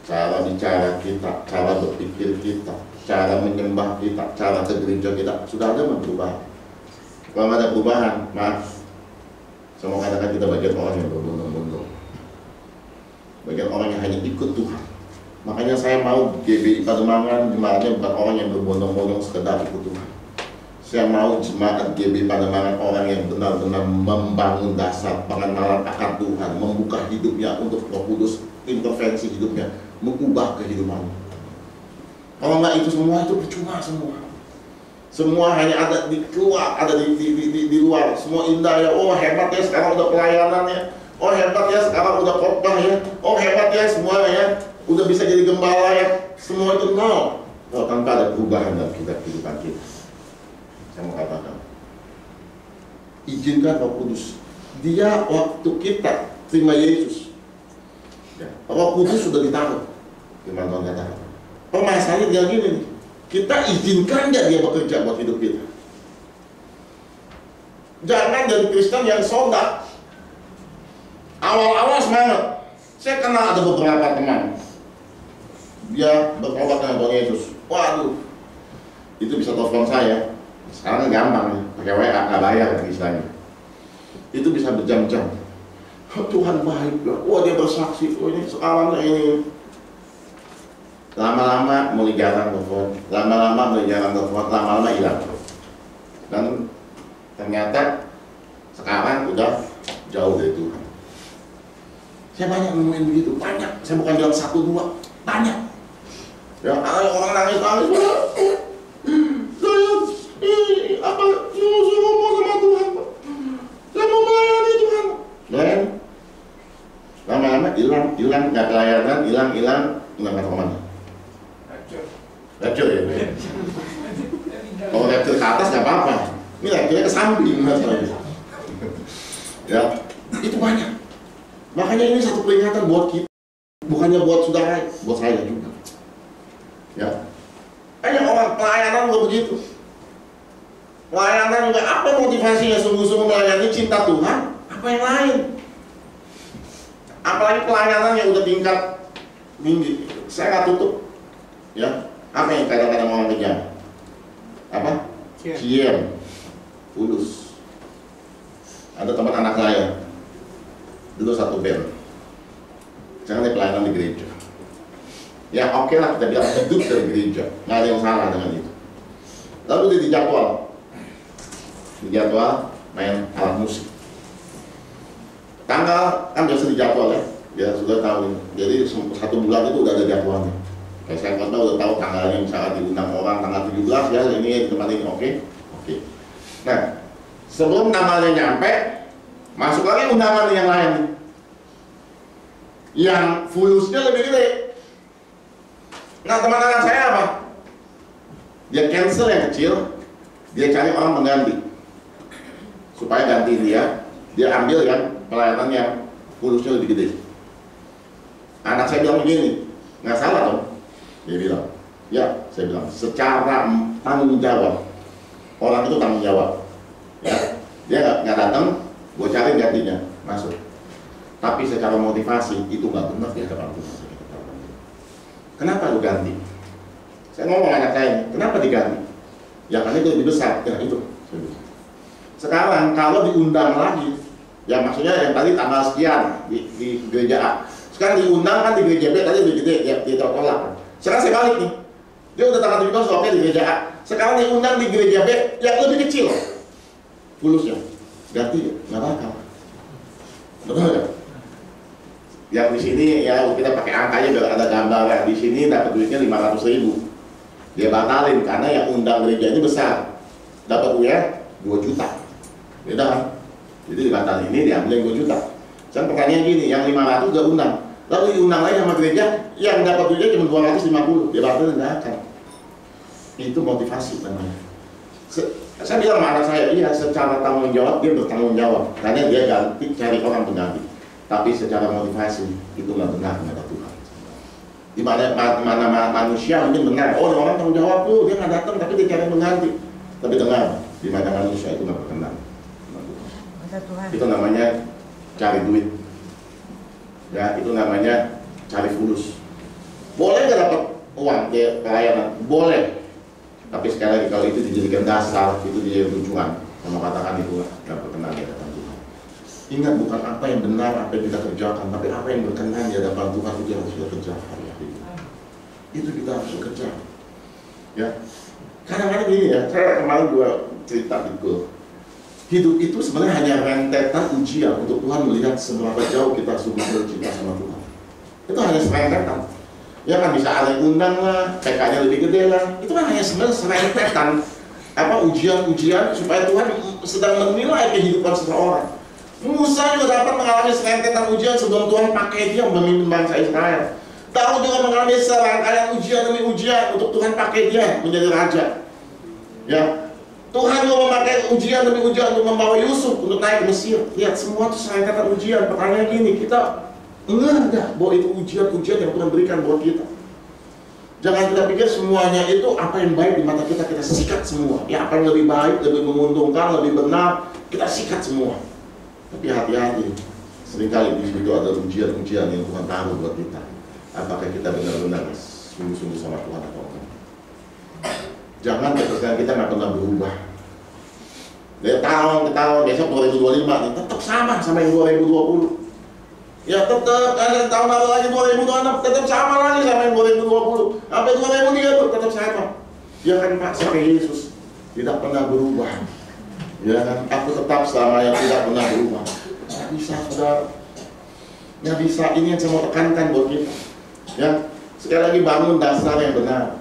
Cara bicara kita, cara berpikir kita, cara menyembah kita, cara ke gereja kita, sudah ada perubahan. Kalau nggak ada perubahan, maaf, saya mau katakan kita bagian orang yang berbondong-bondong, bagian orang yang hanya ikut Tuhan. Makanya saya mau GBI Pademangan jemaatnya bukan orang yang berbondong-bondong sekedar ikut Tuhan. Saya mau jemaat GBI Pademangan orang yang benar-benar membangun dasar pengenalan akan Tuhan, membuka hidupnya untuk Roh Kudus intervensi hidupnya, mengubah kehidupannya. Kalau nggak itu semua itu percuma semua. Semua hanya ada di keluar, ada di luar. Semua indah ya. Oh hebat ya sekarang udah pelayanannya. Oh hebat ya sekarang udah khotbah ya. Oh hebat ya semua ya. Udah bisa jadi gembala ya. Semua itu nol. Kalau tanpa ada perubahan dalam kehidupan kita. Saya mau katakan, izinkan Roh Kudus. Dia waktu kita terima Yesus, ya, Roh Kudus sudah ditaruh. Firman Tuhan katakan. Permasalahannya dia gini nih. Kita izinkan nggak dia bekerja buat hidup kita? Jangan jadi Kristen yang sodak. Awal-awal semangat. Saya kenal ada beberapa teman, dia bertobat dengan Tuhan Yesus. Waduh, itu bisa telepon saya. Sekarang gampang ya, pakai WA nggak bayar istilahnya. Itu bisa berjam-jam. Oh, Tuhan baik, wah dia bersaksi, oh ini sekarang ini. Lama-lama mulai jarang telepon, lama-lama hilang. Dan ternyata sekarang udah jauh dari Tuhan. Saya banyak nemuin begitu, banyak. Saya bukan bilang 1, 2, banyak. Ya, ada orang nangis. Saya ngomong sama Tuhan, Pak. Saya mau melayani Tuhan. Dan lama-lama hilang, nggak pelayanan, hilang, nggak kemana. Rapture ya. Kalau rapture ke atas nggak apa-apa. Ini rapture ke samping, ya, itu banyak. Makanya ini satu peringatan buat kita, bukannya buat saudara, buat saya juga. Ya, banyak orang pelayanan juga begitu. Pelayanan juga apa motivasinya sungguh-sungguh melayani cinta Tuhan? Apa yang lain? Apalagi pelayanan yang udah tingkat tinggi. Saya nggak tutup. Ya, apa yang kadang-kadang orang kejar? Apa? Kiem, Fulus. Ada teman anak saya dulu satu band. Sekarang dia pelayanan di gereja. Ya oke lah, kita bilang hidup dari gereja, nggak ada yang salah dengan itu. Lalu dia dijadwal main alat musik. Tanggal kan biasa dijadwal ya, dia sudah tahu. Jadi 1 bulan itu udah ada jadwalnya. Kayak saya khotbah udah tahu tanggalnya, misalnya diundang orang tanggal 17 ya, ini di tempat ini, oke. Nah, sebelum tanggalnya nyampe, masuk lagi undangan yang lain, yang fulusnya lebih gede. Nah, teman anak saya apa? Dia cancel yang kecil, dia cari orang pengganti supaya gantiin dia ambil yang pelayanan yang fulusnya lebih gede. Anak saya bilang begini, nggak salah dong. Dia bilang, ya, saya bilang secara tanggung jawab, orang itu tanggung jawab, ya, dia nggak datang, gue cari gantinya masuk. Tapi secara motivasi itu nggak benar di hadapan Tuhan. Kenapa lu ganti? Saya ngomong anak saya, kenapa diganti? Ya karena itu lebih besar, ya itu. Sekarang kalau diundang lagi, ya maksudnya yang tadi tanggal sekian di gereja A, sekarang diundang kan di gereja B tadi lebih gede, ya ditolak. Sekarang saya balik nih, dia udah tanggal 17 oke di gereja A, sekarang diundang di gereja B yang lebih kecil, fulusnya, ganti nggak bakal, betul nggak? Yang di sini ya kita pakai angkanya biar ada gambar ya. Di sini dapat duitnya 500.000, dia batalin karena yang undang gereja ini besar, dapat duitnya 2 juta, beda kan? Jadi dibatalin, ini diambil yang 2 juta. Sekarang pertanyaan gini, yang 500 udah undang, lalu diundang lagi sama gereja yang dapat duitnya cuma 250, dia batalin nggak akan. Itu motivasi namanya. Saya bilang sama anak saya, iya secara tanggung jawab dia bertanggung jawab karena dia ganti cari orang pengganti. Tapi secara motivasi itu nggak benar kepada Tuhan. Di mana manusia mungkin benar, oh orang tanggung jawab tuh dia nggak datang tapi dia cari pengganti. Tapi dengar, di mana manusia itu nggak berkenan. Itu namanya cari duit. Ya itu namanya cari fulus. Boleh nggak dapat uang dia pelayanan? Boleh. Tapi sekali lagi kalau itu dijadikan dasar, itu dijadikan tujuan, sama katakan itu nggak berkenan di hadapan Tuhan. Ingat, bukan apa yang benar apa yang kita kerjakan, tapi apa yang berkenan di hadapan Tuhan itu yang harus kita kerjakan. Ya. Itu kita harus kerja. Ya, kadang-kadang gini ya, saya kemarin juga cerita gitu. Hidup itu sebenarnya hanya rentetan ujian untuk Tuhan melihat seberapa jauh kita sungguh bercinta sama Tuhan. Itu hanya rentetan. Ya kan bisa ada undang lah, PK-nya lebih gede lah. Itu kan hanya sebenarnya rentetan ujian-ujian supaya Tuhan sedang menilai kehidupan seseorang. Musa juga dapat mengalami rentetan ujian sebelum Tuhan pakai dia memimpin bangsa Israel. Daud juga mengalami serangkaian ujian demi ujian untuk Tuhan pakai dia menjadi raja. Ya, Tuhan juga memakai ujian demi ujian untuk membawa Yusuf untuk naik ke Mesir. Lihat, semua itu serangkaian ujian. Pertanyaan gini, kita enggak bahwa itu ujian-ujian yang Tuhan berikan buat kita. Jangan kita pikir semuanya itu apa yang baik di mata kita, kita sikat semua. Ya apa yang lebih baik, lebih menguntungkan, lebih benar, kita sikat semua. Tapi hati-hati, seringkali di situ ada ujian-ujian yang Tuhan taruh buat kita. Apakah kita benar-benar sungguh-sungguh sama Tuhan atau enggak? Jangan ketergangan kita nggak pernah berubah. Dari tahun ke tahun, besok 2025 nih, tetap sama yang 2020. Ya tetap, ada tahun lalu lagi 2026, tetap sama lagi sama yang 2020. Sampai 2030 tetap sama. Ya kan Pak, sampai Yesus tidak pernah berubah. Ya kan, aku tetap sama yang tidak pernah berubah. Nggak bisa, saudara. Nggak bisa, ini yang saya mau tekankan buat kita. Ya, sekali lagi bangun dasar yang benar.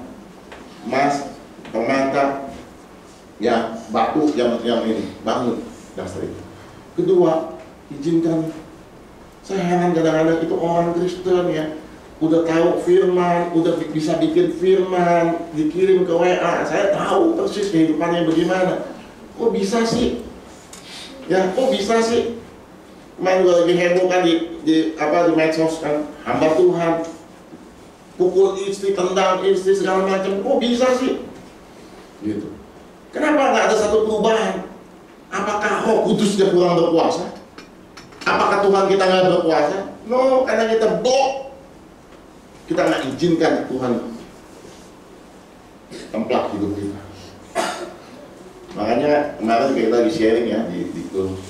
Mas, permata, ya batu yang ini, bangun dasar itu. Kedua, izinkan. Saya heran kadang-kadang itu orang Kristen ya, udah tahu firman, udah bisa bikin firman, dikirim ke WA. Saya tahu persis kehidupannya bagaimana. Kok bisa sih? Ya, kok bisa sih? Kemarin gue lagi heboh kan di medsos kan, hamba Tuhan pukul istri, tendang istri, segala macam. Kok bisa sih? Gitu. Kenapa nggak ada satu perubahan? Apakah Roh Kudusnya kurang berkuasa? Apakah Tuhan kita nggak berkuasa? No, karena kita blok. Kita nggak izinkan Tuhan templak hidup kita. Makanya kemarin kita lagi sharing ya di grup.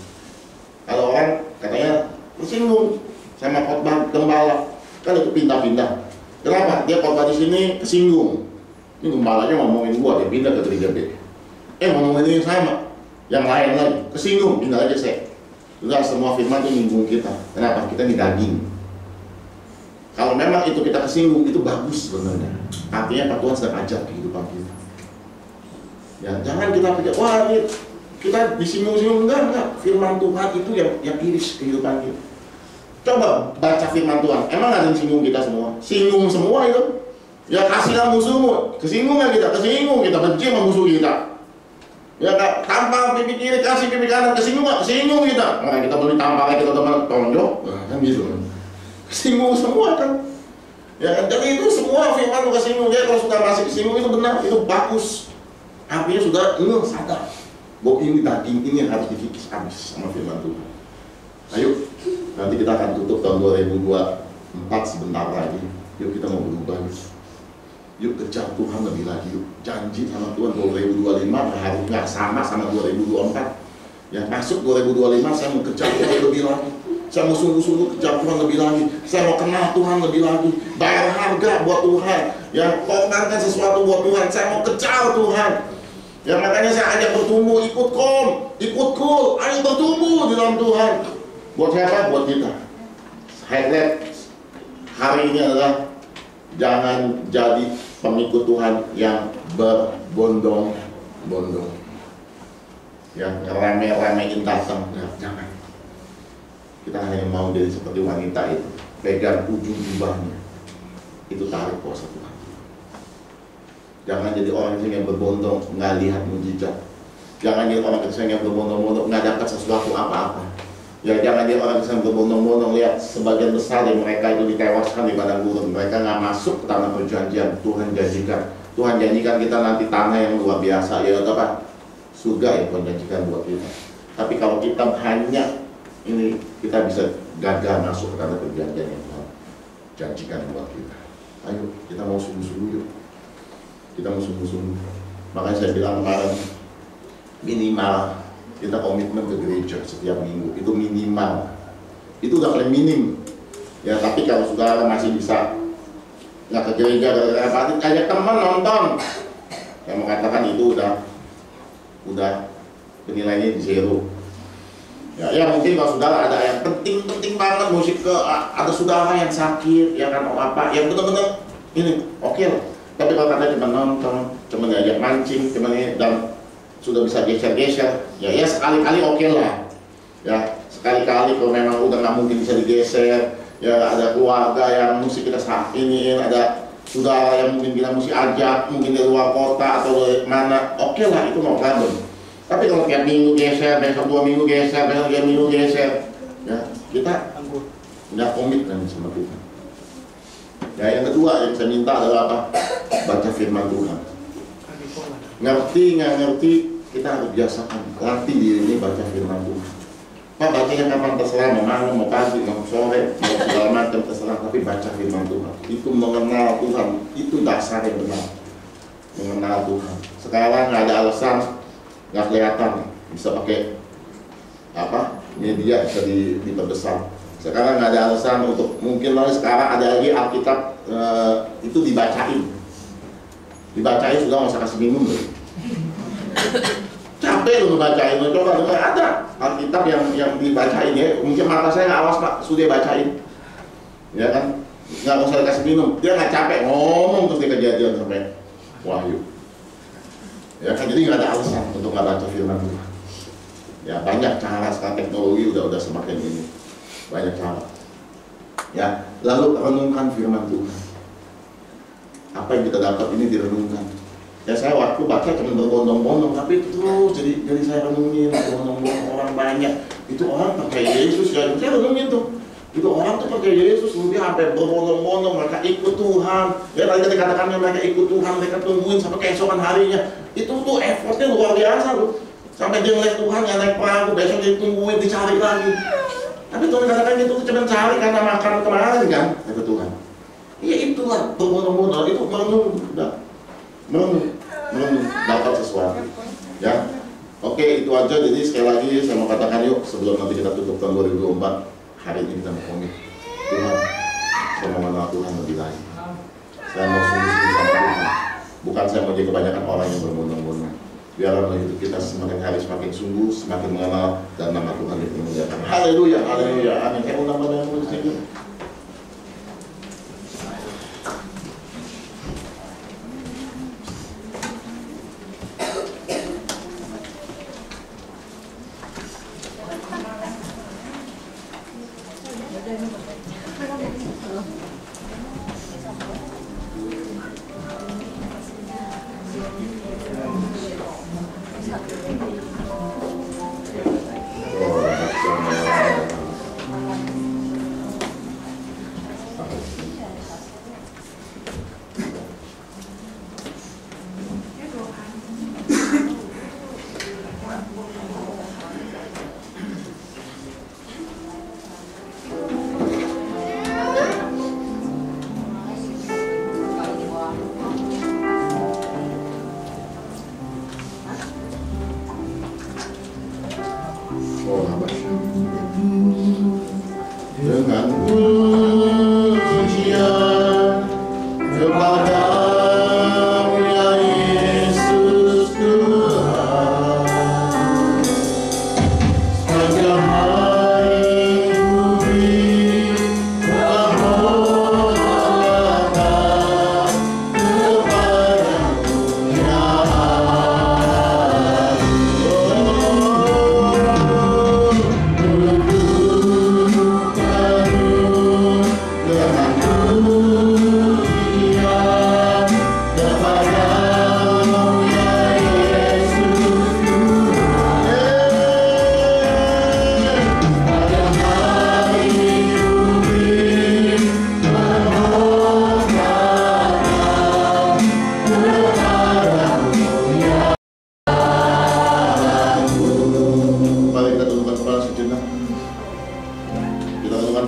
Kalau orang katanya tersinggung sama khotbah gembala, kan itu pindah-pindah. Kenapa? Dia khotbah di sini kesinggung. Ini gembalanya ngomongin gua, dia pindah ke 3B. Ngomongin ini sama. Yang lain lagi kesinggung, pindah aja saya. Sudah semua firman itu menyinggung kita. Kenapa? Kita ini daging. Kalau memang itu kita kesinggung, itu bagus sebenarnya. Artinya Pak Tuhan sedang ajar kehidupan kita. Ya, jangan kita pikir, wah ini kita disinggung-singgung. Enggak. Firman Tuhan itu yang iris kehidupan kita. Coba baca firman Tuhan. Emang ada yang singgung kita semua? Singgung semua itu. Ya kasihlah musuhmu. Kesinggung kita benci sama musuh kita. Ya Kak, tampar pipi kiri, kasih pipi kanan, kesinggung nggak? Kesinggung kita. Nah, kita beli tamparnya kita teman tonjok, kan gitu. Kesinggung semua kan. Ya, jadi itu semua firman itu kesinggung. Ya kalau sudah masih kesinggung itu benar, itu bagus. Artinya sudah sadar bahwa ini daging ini yang harus dikikis habis sama firman Tuhan. Ayo, nanti kita akan tutup tahun 2024 sebentar lagi. Yuk kita mau berubah. Yuk kejar Tuhan lebih lagi, yuk janji sama Tuhan 2025 harusnya sama 2024. Ya masuk 2025 saya mau kejar Tuhan lebih lagi. Saya mau sungguh-sungguh kejar Tuhan lebih lagi. Saya mau kenal Tuhan lebih lagi. Bayar harga buat Tuhan. Ya korbankan sesuatu buat Tuhan. Saya mau kejar Tuhan. Ya makanya saya ajak bertumbuh, ikut cool, ayo bertumbuh di dalam Tuhan. Buat siapa? Buat kita. Highlight hari ini adalah jangan jadi pengikut Tuhan yang berbondong-bondong, yang rame-ramein datang. Jangan. Kita hanya mau jadi seperti wanita itu, pegang ujung jubahnya, itu tarik kuasa Tuhan. Jangan jadi orang yang berbondong, nggak lihat mujizat. Jangan jadi orang yang berbondong-bondong, nggak dapat sesuatu apa-apa. Ya jangan dia orang yang berbondong-bondong, lihat sebagian besar dari mereka itu ditewaskan di padang gurun. Mereka nggak masuk ke tanah perjanjian. Tuhan janjikan kita nanti tanah yang luar biasa, ya apa? Surga yang Tuhan janjikan buat kita. Tapi kalau kita hanya ini, kita bisa gagal masuk ke tanah perjanjian yang Tuhan janjikan buat kita. Ayo kita mau sungguh-sungguh yuk. Kita mau sungguh-sungguh. Makanya saya bilang kemarin, minimal kita komitmen ke gereja setiap minggu, itu minimal. Itu udah paling minim. Ya, tapi kalau saudara masih bisa nggak ke gereja, ajak teman nonton. Saya mengatakan itu udah penilaiannya di zero. Ya mungkin kalau saudara ada yang penting banget musik ada saudara yang sakit, ya kan apa, yang benar-benar ini oke lah. Tapi kalau kata cuma nonton, cuma diajak mancing, cuma ini dan sudah bisa geser-geser, ya sekali-kali oke lah. Ya sekali-kali kalau memang udah nggak mungkin bisa digeser, ya ada keluarga yang mesti kita saat ini, ada saudara yang mungkin kita mesti ajak, mungkin dari luar kota atau dari mana, oke lah, itu no problem. Tapi kalau tiap minggu geser, besok 2 minggu geser, besok 3 minggu geser, ya kita nggak komit kan sama Tuhan. Ya, yang kedua yang saya minta adalah apa? Baca firman Tuhan. Ngerti nggak ngerti, kita harus biasakan latih diri ini baca firman Tuhan. Pak, bacanya kapan terserah, mau malam, mau pagi, mau sore, mau segala macam terserah, tapi baca firman Tuhan. Itu mengenal Tuhan, itu dasar yang benar. Mengenal Tuhan. Sekarang nggak ada alasan, nggak kelihatan, bisa pakai apa? Media bisa diperbesar. Sekarang nggak ada alasan untuk, mungkin lagi sekarang ada lagi Alkitab itu dibacain sudah nggak usah kasih minum loh. Capek lu ngebacain, lu coba dengar ada Alkitab yang dibacain ya. Mungkin mata saya nggak awas Pak, sudah bacain, ya kan? Nggak usah dikasih minum, dia nggak capek ngomong terus dia Kejadian sampai Wahyu. Ya kan, jadi nggak ada alasan untuk nggak baca firman Tuhan. Ya banyak cara, sekarang teknologi udah semakin ini, banyak cara. Ya, lalu renungkan firman Tuhan. Apa yang kita dapat ini direnungkan. Ya saya waktu baca cuma berbondong-bondong, tapi terus jadi saya renungin, berbondong-bondong orang banyak. Itu orang pakai Yesus ya, saya renungin tuh. Itu orang tuh pakai Yesus, dia sampai berbondong-bondong, mereka ikut Tuhan. Ya tadi dikatakan mereka ikut Tuhan, mereka tungguin sampai keesokan harinya. Itu tuh effortnya luar biasa tuh. Sampai dia ngeliat Tuhan yang naik perahu, besok ditungguin, dicari lagi. Tapi Tuhan katakan itu cuma cari karena makan kemarin kan, kata Tuhan. Iya itulah berbondong-bondong, itu merenung, udah. Merenung, dapat sesuatu. Ya, oke itu aja. Jadi sekali lagi saya mau katakan yuk sebelum nanti kita tutup tahun 2024, hari ini kita mau komit Tuhan, saya mau mengenal Tuhan lebih lagi. Saya mau sungguh-sungguh sama Tuhan. Bukan saya mau jadi kebanyakan orang yang berbondong-bondong. Biarlah hidup kita semakin hari semakin sungguh, semakin mengenal dan nama Tuhan dimuliakan. Haleluya, haleluya, amin. Saya undang pada yang bersih. Dengan pujian kepadamu ya Yesus Tuhan, sepanjang hari bumi telah mengatakan kepadamu ya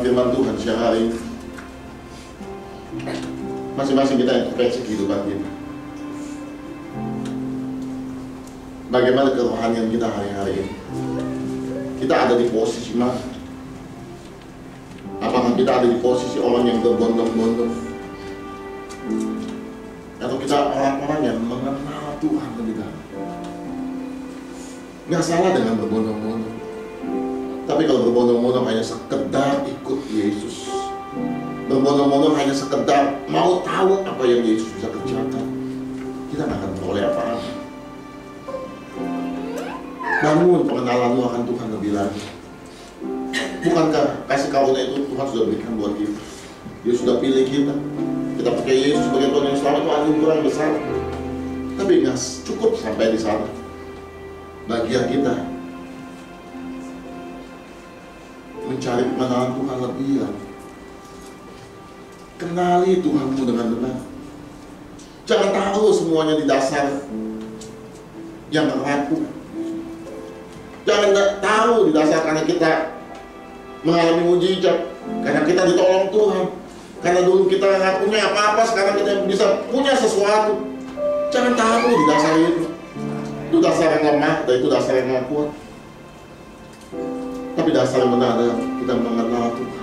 firman Tuhan siang hari ini. Masing-masing kita introspeksi kehidupan kita. Bagaimana kerohanian kita hari-hari ini? Kita ada di posisi mana? Apakah kita ada di posisi orang yang berbondong-bondong? Atau kita orang-orang yang mengenal Tuhan lebih dalam? Nggak salah dengan berbondong-bondong. Tapi kalau berbondong-bondong hanya sekedar ikut Yesus, berbondong-bondong hanya sekedar mau tahu apa yang Yesus bisa kerjakan, kita nggak akan peroleh apa-apa. Bangun pengenalanmu akan Tuhan lebih lagi. Bukankah kasih karunia itu Tuhan sudah berikan buat kita? Dia sudah pilih kita. Kita pakai Yesus sebagai Tuhan yang selamat, itu anugerah yang besar. Tapi nggak cukup sampai di sana. Bagian kita mencari pengenalan Tuhan lebih lagi. Kenali Tuhanmu dengan benar. Jangan taruh semuanya di dasar yang rapuh. Jangan taruh di dasar karena kita mengalami mujizat, karena kita ditolong Tuhan, karena dulu kita nggak punya apa-apa, sekarang kita bisa punya sesuatu. Jangan taruh di dasar itu. Itu dasar yang lemah, dan itu dasar yang nggak kuat. Tapi dasar yang benar adalah kita mengenal Tuhan.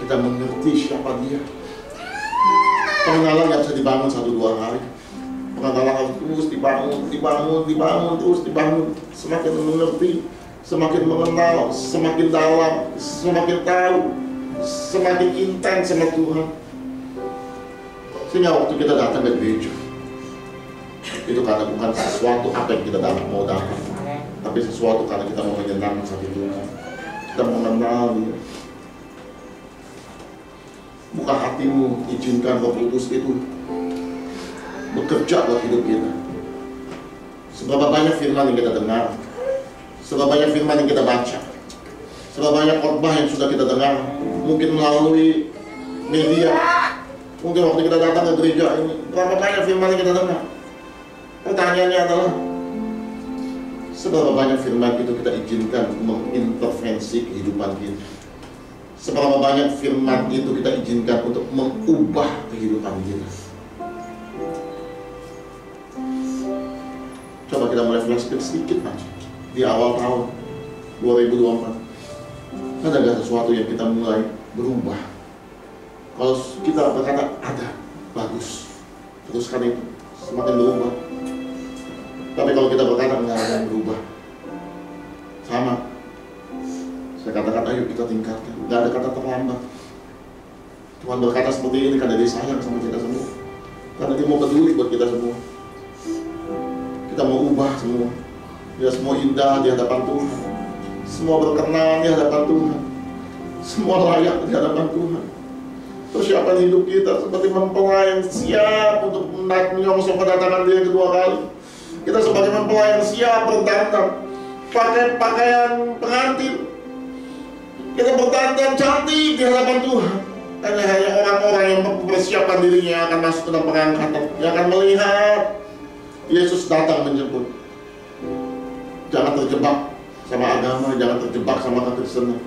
Kita mengerti siapa Dia. Pengenalan nggak bisa dibangun 1-2 hari. Pengenalan harus terus dibangun, terus dibangun. Semakin mengerti, semakin mengenal, semakin dalam, semakin tahu, semakin intens sama Tuhan. Sehingga waktu kita datang ke gereja, itu karena bukan sesuatu apa yang kita mau dapat, tapi sesuatu karena kita mau menyenangkan satu Tuhan. Kita mengenal Dia. Buka hatimu, izinkan Roh Kudus itu bekerja buat hidup kita. Seberapa banyak firman yang kita dengar, seberapa banyak firman yang kita baca, seberapa banyak khotbah yang sudah kita dengar, mungkin melalui media, mungkin waktu kita datang ke gereja ini, berapa banyak firman yang kita dengar. Pertanyaannya adalah, seberapa banyak firman itu kita izinkan mengintervensi kehidupan kita? Seberapa banyak firman itu kita izinkan untuk mengubah kehidupan kita? Coba kita mulai flashback sedikit aja di awal tahun 2024. Ada nggak sesuatu yang kita mulai berubah? Kalau kita berkata ada, bagus, teruskan itu, semakin berubah. Tapi kalau kita berkata nggak ada yang berubah, sama, saya katakan ayo kita tingkatkan. Nggak ada kata terlambat. Tuhan berkata seperti ini karena Dia sayang sama kita semua, karena Dia mau peduli buat kita semua. Kita mau ubah semua. Dia semua indah di hadapan Tuhan, semua berkenan di hadapan Tuhan, semua layak di hadapan Tuhan. Persiapan hidup kita seperti mempelai yang siap untuk menyongsong kedatangan Dia yang kedua kali. Kita sebagai mempelai yang siap berdandan, pakai pakaian pengantin. Kita berdandan cantik di hadapan Tuhan. Hanya orang-orang yang mempersiapkan dirinya akan masuk ke dalam pengangkatan, yang akan melihat Yesus datang menjemput. Jangan terjebak sama agama, jangan terjebak sama kekristenan.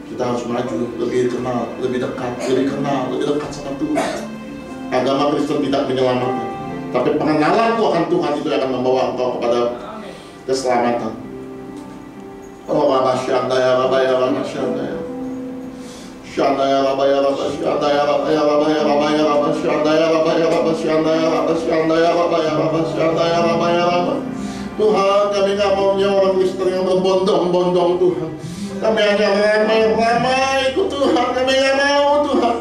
Kita harus maju, lebih kenal, lebih dekat, lebih dekat sama Tuhan. Agama Kristen tidak menyelamatkan, tapi pengenalan akan Tuhan itu akan membawa engkau kepada keselamatan. Oh Rabba Syandaya Rabba ya Rabba Syandaya Syandaya Rabba ya Rabba Syandaya Rabba ya Rabba ya Rabba ya Rabba Syandaya Rabba ya Rabba Syandaya Rabba Syandaya Rabba ya Rabba Syandaya Rabba ya Rabba. Tuhan, kami nggak maunya orang Kristen yang berbondong-bondong Tuhan. Kami hanya ramai-ramai ikut Tuhan. Kami nggak mau Tuhan.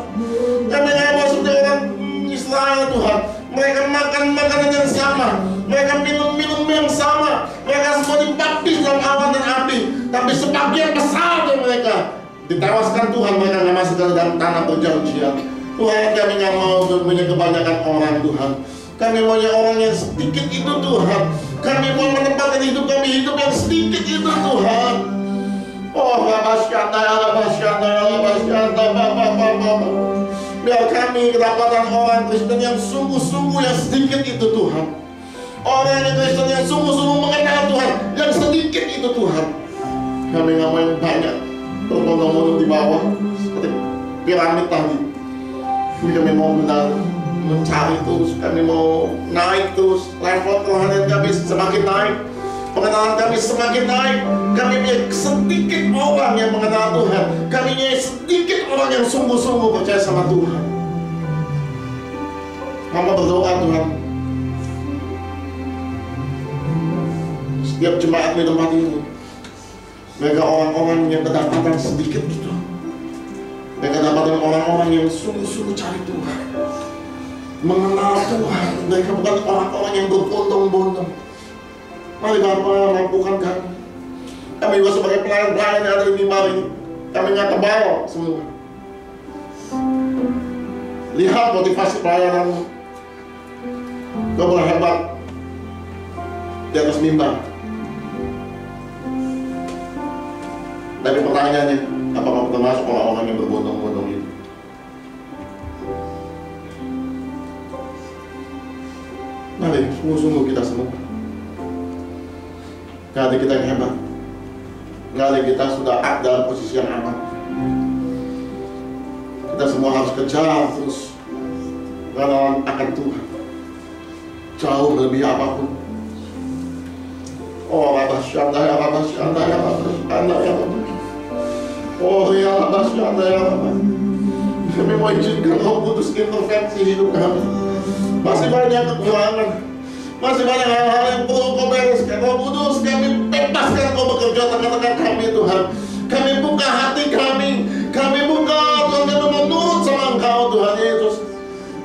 Kami nggak mau seperti orang Israel Tuhan. Mereka makan makanan yang sama, mereka minum yang sama, mereka semua dibaptis dalam awan dan api. Tapi sebagian besar dari mereka ditewaskan Tuhan, mereka nggak masuk ke dalam tanah perjanjian. Tuhan, kami nggak mau punya kebanyakan orang Tuhan. Kami maunya orang yang sedikit itu Tuhan. Kami mau menempatkan hidup kami hidup yang sedikit itu Tuhan. Oh Rabbasyanda, biar kami kedapatan orang Kristen yang sungguh-sungguh yang sedikit itu Tuhan. Orang yang Kristen yang sungguh-sungguh mengenal Tuhan yang sedikit itu Tuhan. Kami nggak mau yang banyak berbondong-bondong di bawah seperti piramid tadi. Kami mau mencari terus, kami mau naik terus, level kerohanian kami semakin naik, pengenalan kami semakin naik. Kami punya sedikit orang yang mengenal Tuhan. Kami punya sedikit orang yang sungguh-sungguh percaya sama Tuhan. Mama berdoa Tuhan, setiap jemaat di tempat ini, mereka orang-orang yang kedapatan sedikit itu. Mereka dapatkan orang-orang yang sungguh-sungguh cari Tuhan, mengenal Tuhan. Mereka bukan orang-orang yang berbondong-bondong. Mari Bapak mampukan kami. Kami juga sebagai pelayan-pelayan yang ada di mimbar ini, kami nggak terbawa semua. Lihat motivasi pelayananmu. Kau berhebat di atas mimbar. Tapi pertanyaannya, Apa kamu termasuk orang-orang yang berbondong-bondong itu? Mari, sungguh-sungguh kita semua. Gak ada kita yang hebat. Gak ada kita sudah dalam posisi yang aman. Kita semua harus kejar terus karena akan Tuhan. Jauh melebihi apapun. Oh, Rabasyanda ya Rabasyanda ya Rabasyanda ya Rabasyanda. Oh, ya Rabasyanda ya Rabasyanda. Kami mau izinkan Roh Kudus intervensi hidup kami. Masih banyak kekurangan. Masih banyak hal-hal yang perlu Kau bereskan. Roh Kudus, kami bebaskan Kau bekerja tengah-tengah kami Tuhan. Kami buka hati kami. Kami buka Tuhan, kami menurut sama Engkau Tuhan Yesus.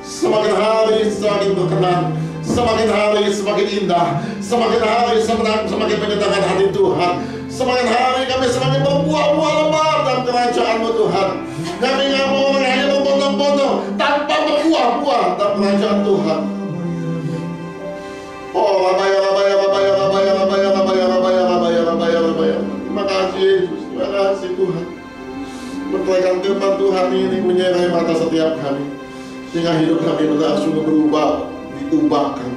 Semakin hari semakin berkenan. Semakin hari semakin indah. Semakin hari semakin menyenangkan hati Tuhan. Semakin hari kami semakin berbuah-buah lebat dalam kerajaan-Mu Tuhan. Kami nggak mau hanya berbondong-bondong tanpa berbuah-buah dalam kerajaan Tuhan. Oh, rabaya. Terima kasih Yesus, terima kasih Tuhan. Berkaitan firman Tuhan ini menyertai mata setiap kami, sehingga hidup kami sungguh berubah, diubahkan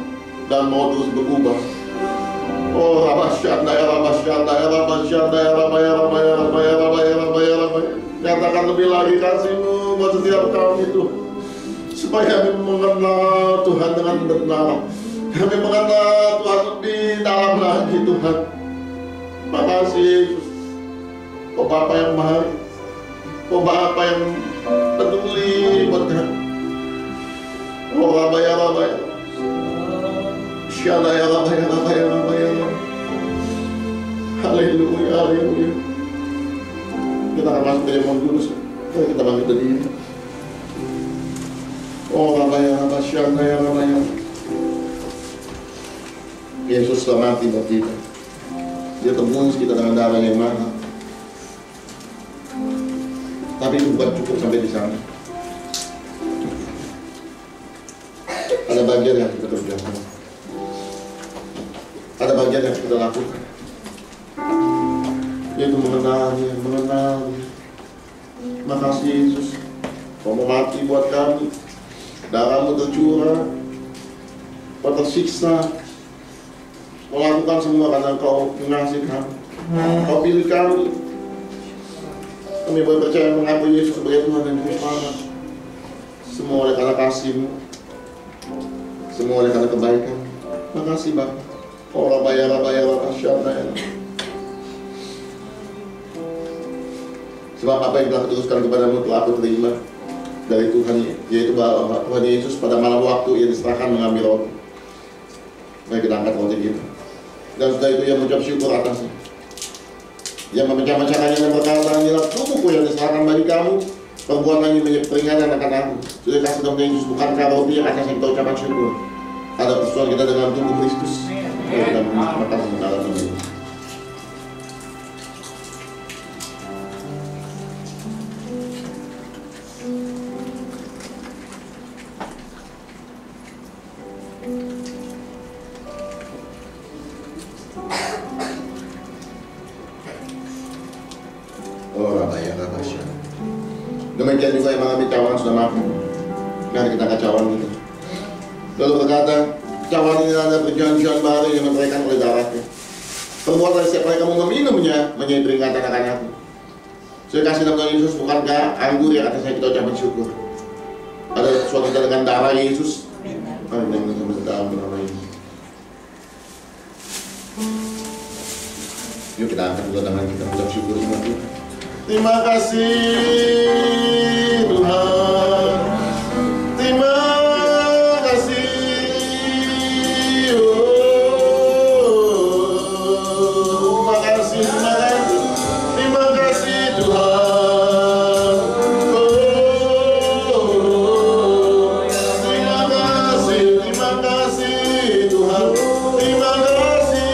dan mau terus berubah. Oh, Rabasyanda ya Rabasyanda ya Rabasyanda ya rabaya. Nyatakan lebih lagi kasih-Mu buat setiap kami Tuhan, supaya kami mengenal Tuhan dengan benar. Kami mengenal Tuhan lebih dalam lagi Tuhan. Terima kasih Yesus. Oh Bapa yang baik, oh Bapa yang peduli buat kami. Oh rabaya. Syada ya rabaya. Haleluya. Kita akan masuk ke zaman kudus. Kita bangkit dari ini. Oh rabaya. Syada ya rabaya. Yesus telah mati buat kita. Dia tebus kita dengan darah yang mahal. Tapi itu bukan cukup sampai di sana. Ada bagian yang kita kerjakan. Ada bagian yang kita lakukan. Yaitu mengenal Dia. Makasih Yesus. Kau mau mati buat kami. Darah-Mu tercurah. Kau tersiksa. Kau lakukan semua karena Kau mengasihi kami. Kau pilih kami. Kami boleh percaya mengakui Yesus sebagai Tuhan dan Juru Selamat. Semua oleh karena kasih-Mu. Semua oleh karena kebaikan. Makasih Bapa. Oh rabaya. Sebab apa yang telah kuteruskan kepadamu telah aku terima dari Tuhan, yaitu bahwa Tuhan Yesus pada malam waktu Ia diserahkan mengambil roti. Mari kita angkat roti kita. Dan setelah itu Ia mengucap syukur atasnya. Ia memecah-mecahkannya dan berkata, inilah tubuhku yang diserahkan bagi kamu. Perbuatan ini menjadi peringatan akan aku. Sudah kasih Tuhan Yesus, bukankah roti yang atas yang kita ucapkan syukur? Ada persoalan kita dengan tubuh Kristus. Mari kita makan sementara ini. Demikian juga yang mengambil cawan sudah makan. Mari kita angkat cawan kita. Lalu berkata, cawan ini adalah perjanjian baru yang memberikan oleh darahnya. Perbuatan setiap kali kamu meminumnya menjadi peringatan akan aku. Saya kasih nama Yesus, bukankah anggur yang atasnya kita ucapkan syukur? Ada sesuatu kita dengan darah Yesus. Mari kita sama-sama nama Yesus. Yuk kita angkat dulu tangan kita ucap syukur sama Tuhan. Terima kasih Tuhan. Terima kasih. Terima kasih. Terima kasih Tuhan. Terima kasih Tuhan. Terima kasih.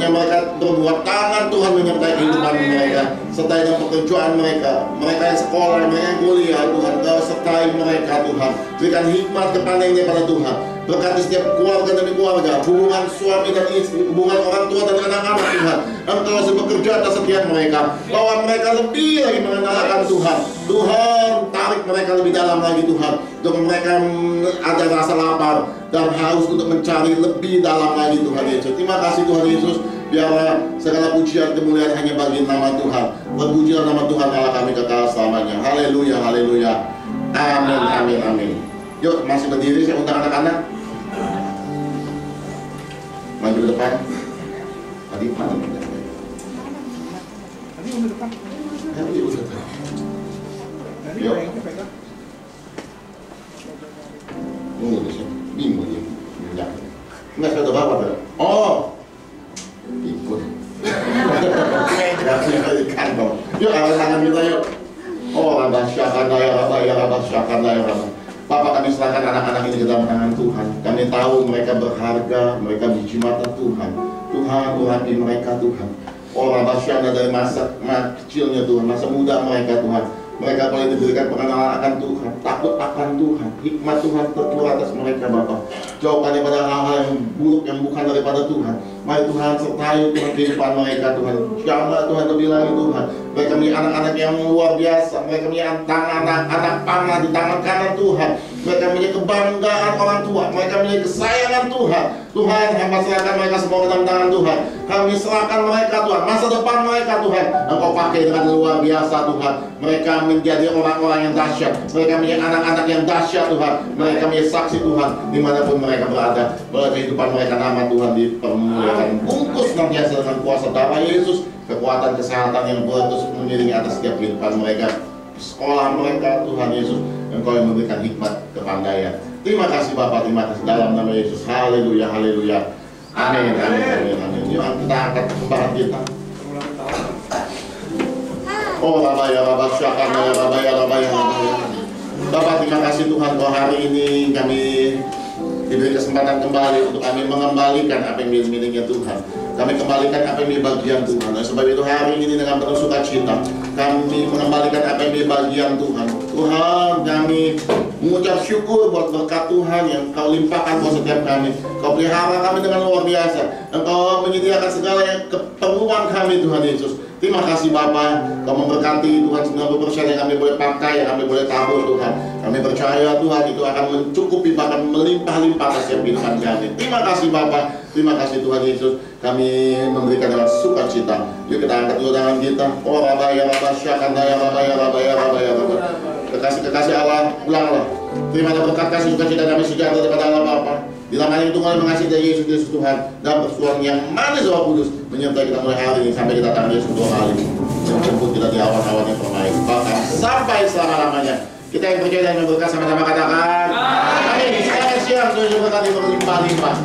yang mereka berbuat, tangan Tuhan menyertai kehidupan mereka, sertai dalam pekerjaan mereka, mereka yang sekolah, mereka yang kuliah, Tuhan Kau sertai mereka Tuhan, berikan hikmat kepandaian daripada Tuhan, berkati setiap keluarga demi keluarga, hubungan suami dan istri, hubungan orang tua dan anak-anak Tuhan. Engkau masih bekerja atas setiap mereka, bahwa mereka lebih lagi mengenalkan Tuhan. Tuhan, tarik mereka lebih dalam lagi Tuhan, untuk mereka ada rasa lapar dan haus untuk mencari lebih dalam lagi Tuhan Yesus. Terima kasih Tuhan Yesus, biarlah segala pujian kemuliaan hanya bagi nama Tuhan. Berpujilah nama Tuhan Allah kami kekal selamanya. Haleluya, haleluya. Amin, amin, amin. Yuk, masih berdiri, saya undang anak-anak maju ke depan. Tadi mana? Tadi udah depan. Tadi udah depan. Yuk. Nunggu di sini. Bingung dia. Enggak, saya udah bawa. Oh, ikut. Ikan dong. Yuk, angkat tangan kita yuk. Oh, rabasyakanaya, rabasyakanaya. Bapak, kami serahkan anak-anak ini ke dalam tangan Tuhan. Kami tahu mereka berharga, mereka biji mata Tuhan. Tuhan, urapi mereka Tuhan. Oh, rabasyana dari masa kecilnya Tuhan, masa muda mereka Tuhan. Mereka boleh diberikan pengenalan akan Tuhan, takut akan Tuhan, hikmat Tuhan tercurah atas mereka Bapak. Jauhkan daripada hal-hal yang buruk yang bukan daripada Tuhan. Mari Tuhan sertai Tuhan kehidupan mereka Tuhan. Jambah Tuhan lebih lagi Tuhan. Mereka punya anak-anak yang luar biasa. Mereka punya anak panah di tangan kanan Tuhan. Mereka punya kebanggaan orang tua. Mereka punya kesayangan Tuhan. Tuhan, hamba serahkan mereka semua ke dalam tangan Tuhan. Kami serahkan mereka Tuhan, masa depan mereka Tuhan. Engkau pakai dengan luar biasa Tuhan. Mereka menjadi orang-orang yang dahsyat. Mereka punya anak-anak yang dahsyat Tuhan. Mereka punya saksi Tuhan dimanapun mereka berada. Bahwa kehidupan mereka nama Tuhan dipermuliakan. Bungkus senantiasa dengan kuasa darah Yesus. Kekuatan kesehatan yang terus mengiringi atas setiap kehidupan mereka. Sekolah mereka Tuhan Yesus. Engkau yang memberikan hikmat kepandaian. Terima kasih Bapak, terima kasih dalam nama Yesus. Haleluya, haleluya. Amin, amin, amin, amin. Yuk kita angkat kembaran kita. Oh rabaya, rabasyakana, rabaya, rabaya. Bapak, terima kasih Tuhan bahwa hari ini kami diberi kesempatan kembali untuk kami mengembalikan apa yang miliknya Tuhan. Kami kembalikan apa yang di bagian Tuhan. Dan sebab itu hari ini dengan penuh sukacita kami mengembalikan apa yang di bagian Tuhan. Tuhan, kami mengucap syukur buat berkat Tuhan yang Kau limpahkan buat setiap kami. Kau pelihara kami dengan luar biasa. Engkau menyediakan segala yang keperluan kami Tuhan Yesus. Terima kasih Bapa, Kau memberkati Tuhan 90% yang kami boleh pakai, yang kami boleh tabur Tuhan. Kami percaya Tuhan itu akan mencukupi, bahkan melimpah-limpah setiap kehidupan kami. Terima kasih Bapa, terima kasih Tuhan Yesus. Kami memberikan dengan sukacita. Yuk kita angkat dulu tangan kita. Oh rabaya, rabasyakandaya, rabaya, rabaya, rabaya, rabaya. Kekasih Allah, ulanglah. Terimalah berkat kasih sukacita kami sejahtera daripada Allah Bapa. Dilakukan itu oleh mengasihi dari Yesus Kristus Tuhan dan persuara yang manis Roh Kudus menyertai kita mulai hari ini sampai kita datang Yesus 2 kali menjemput kita di awan-awan yang permai bahkan sampai selama-lamanya. Kita yang percaya dan berkat sama-sama katakan amin. Sekarang siang Tuhan berkati berlimpah-limpah.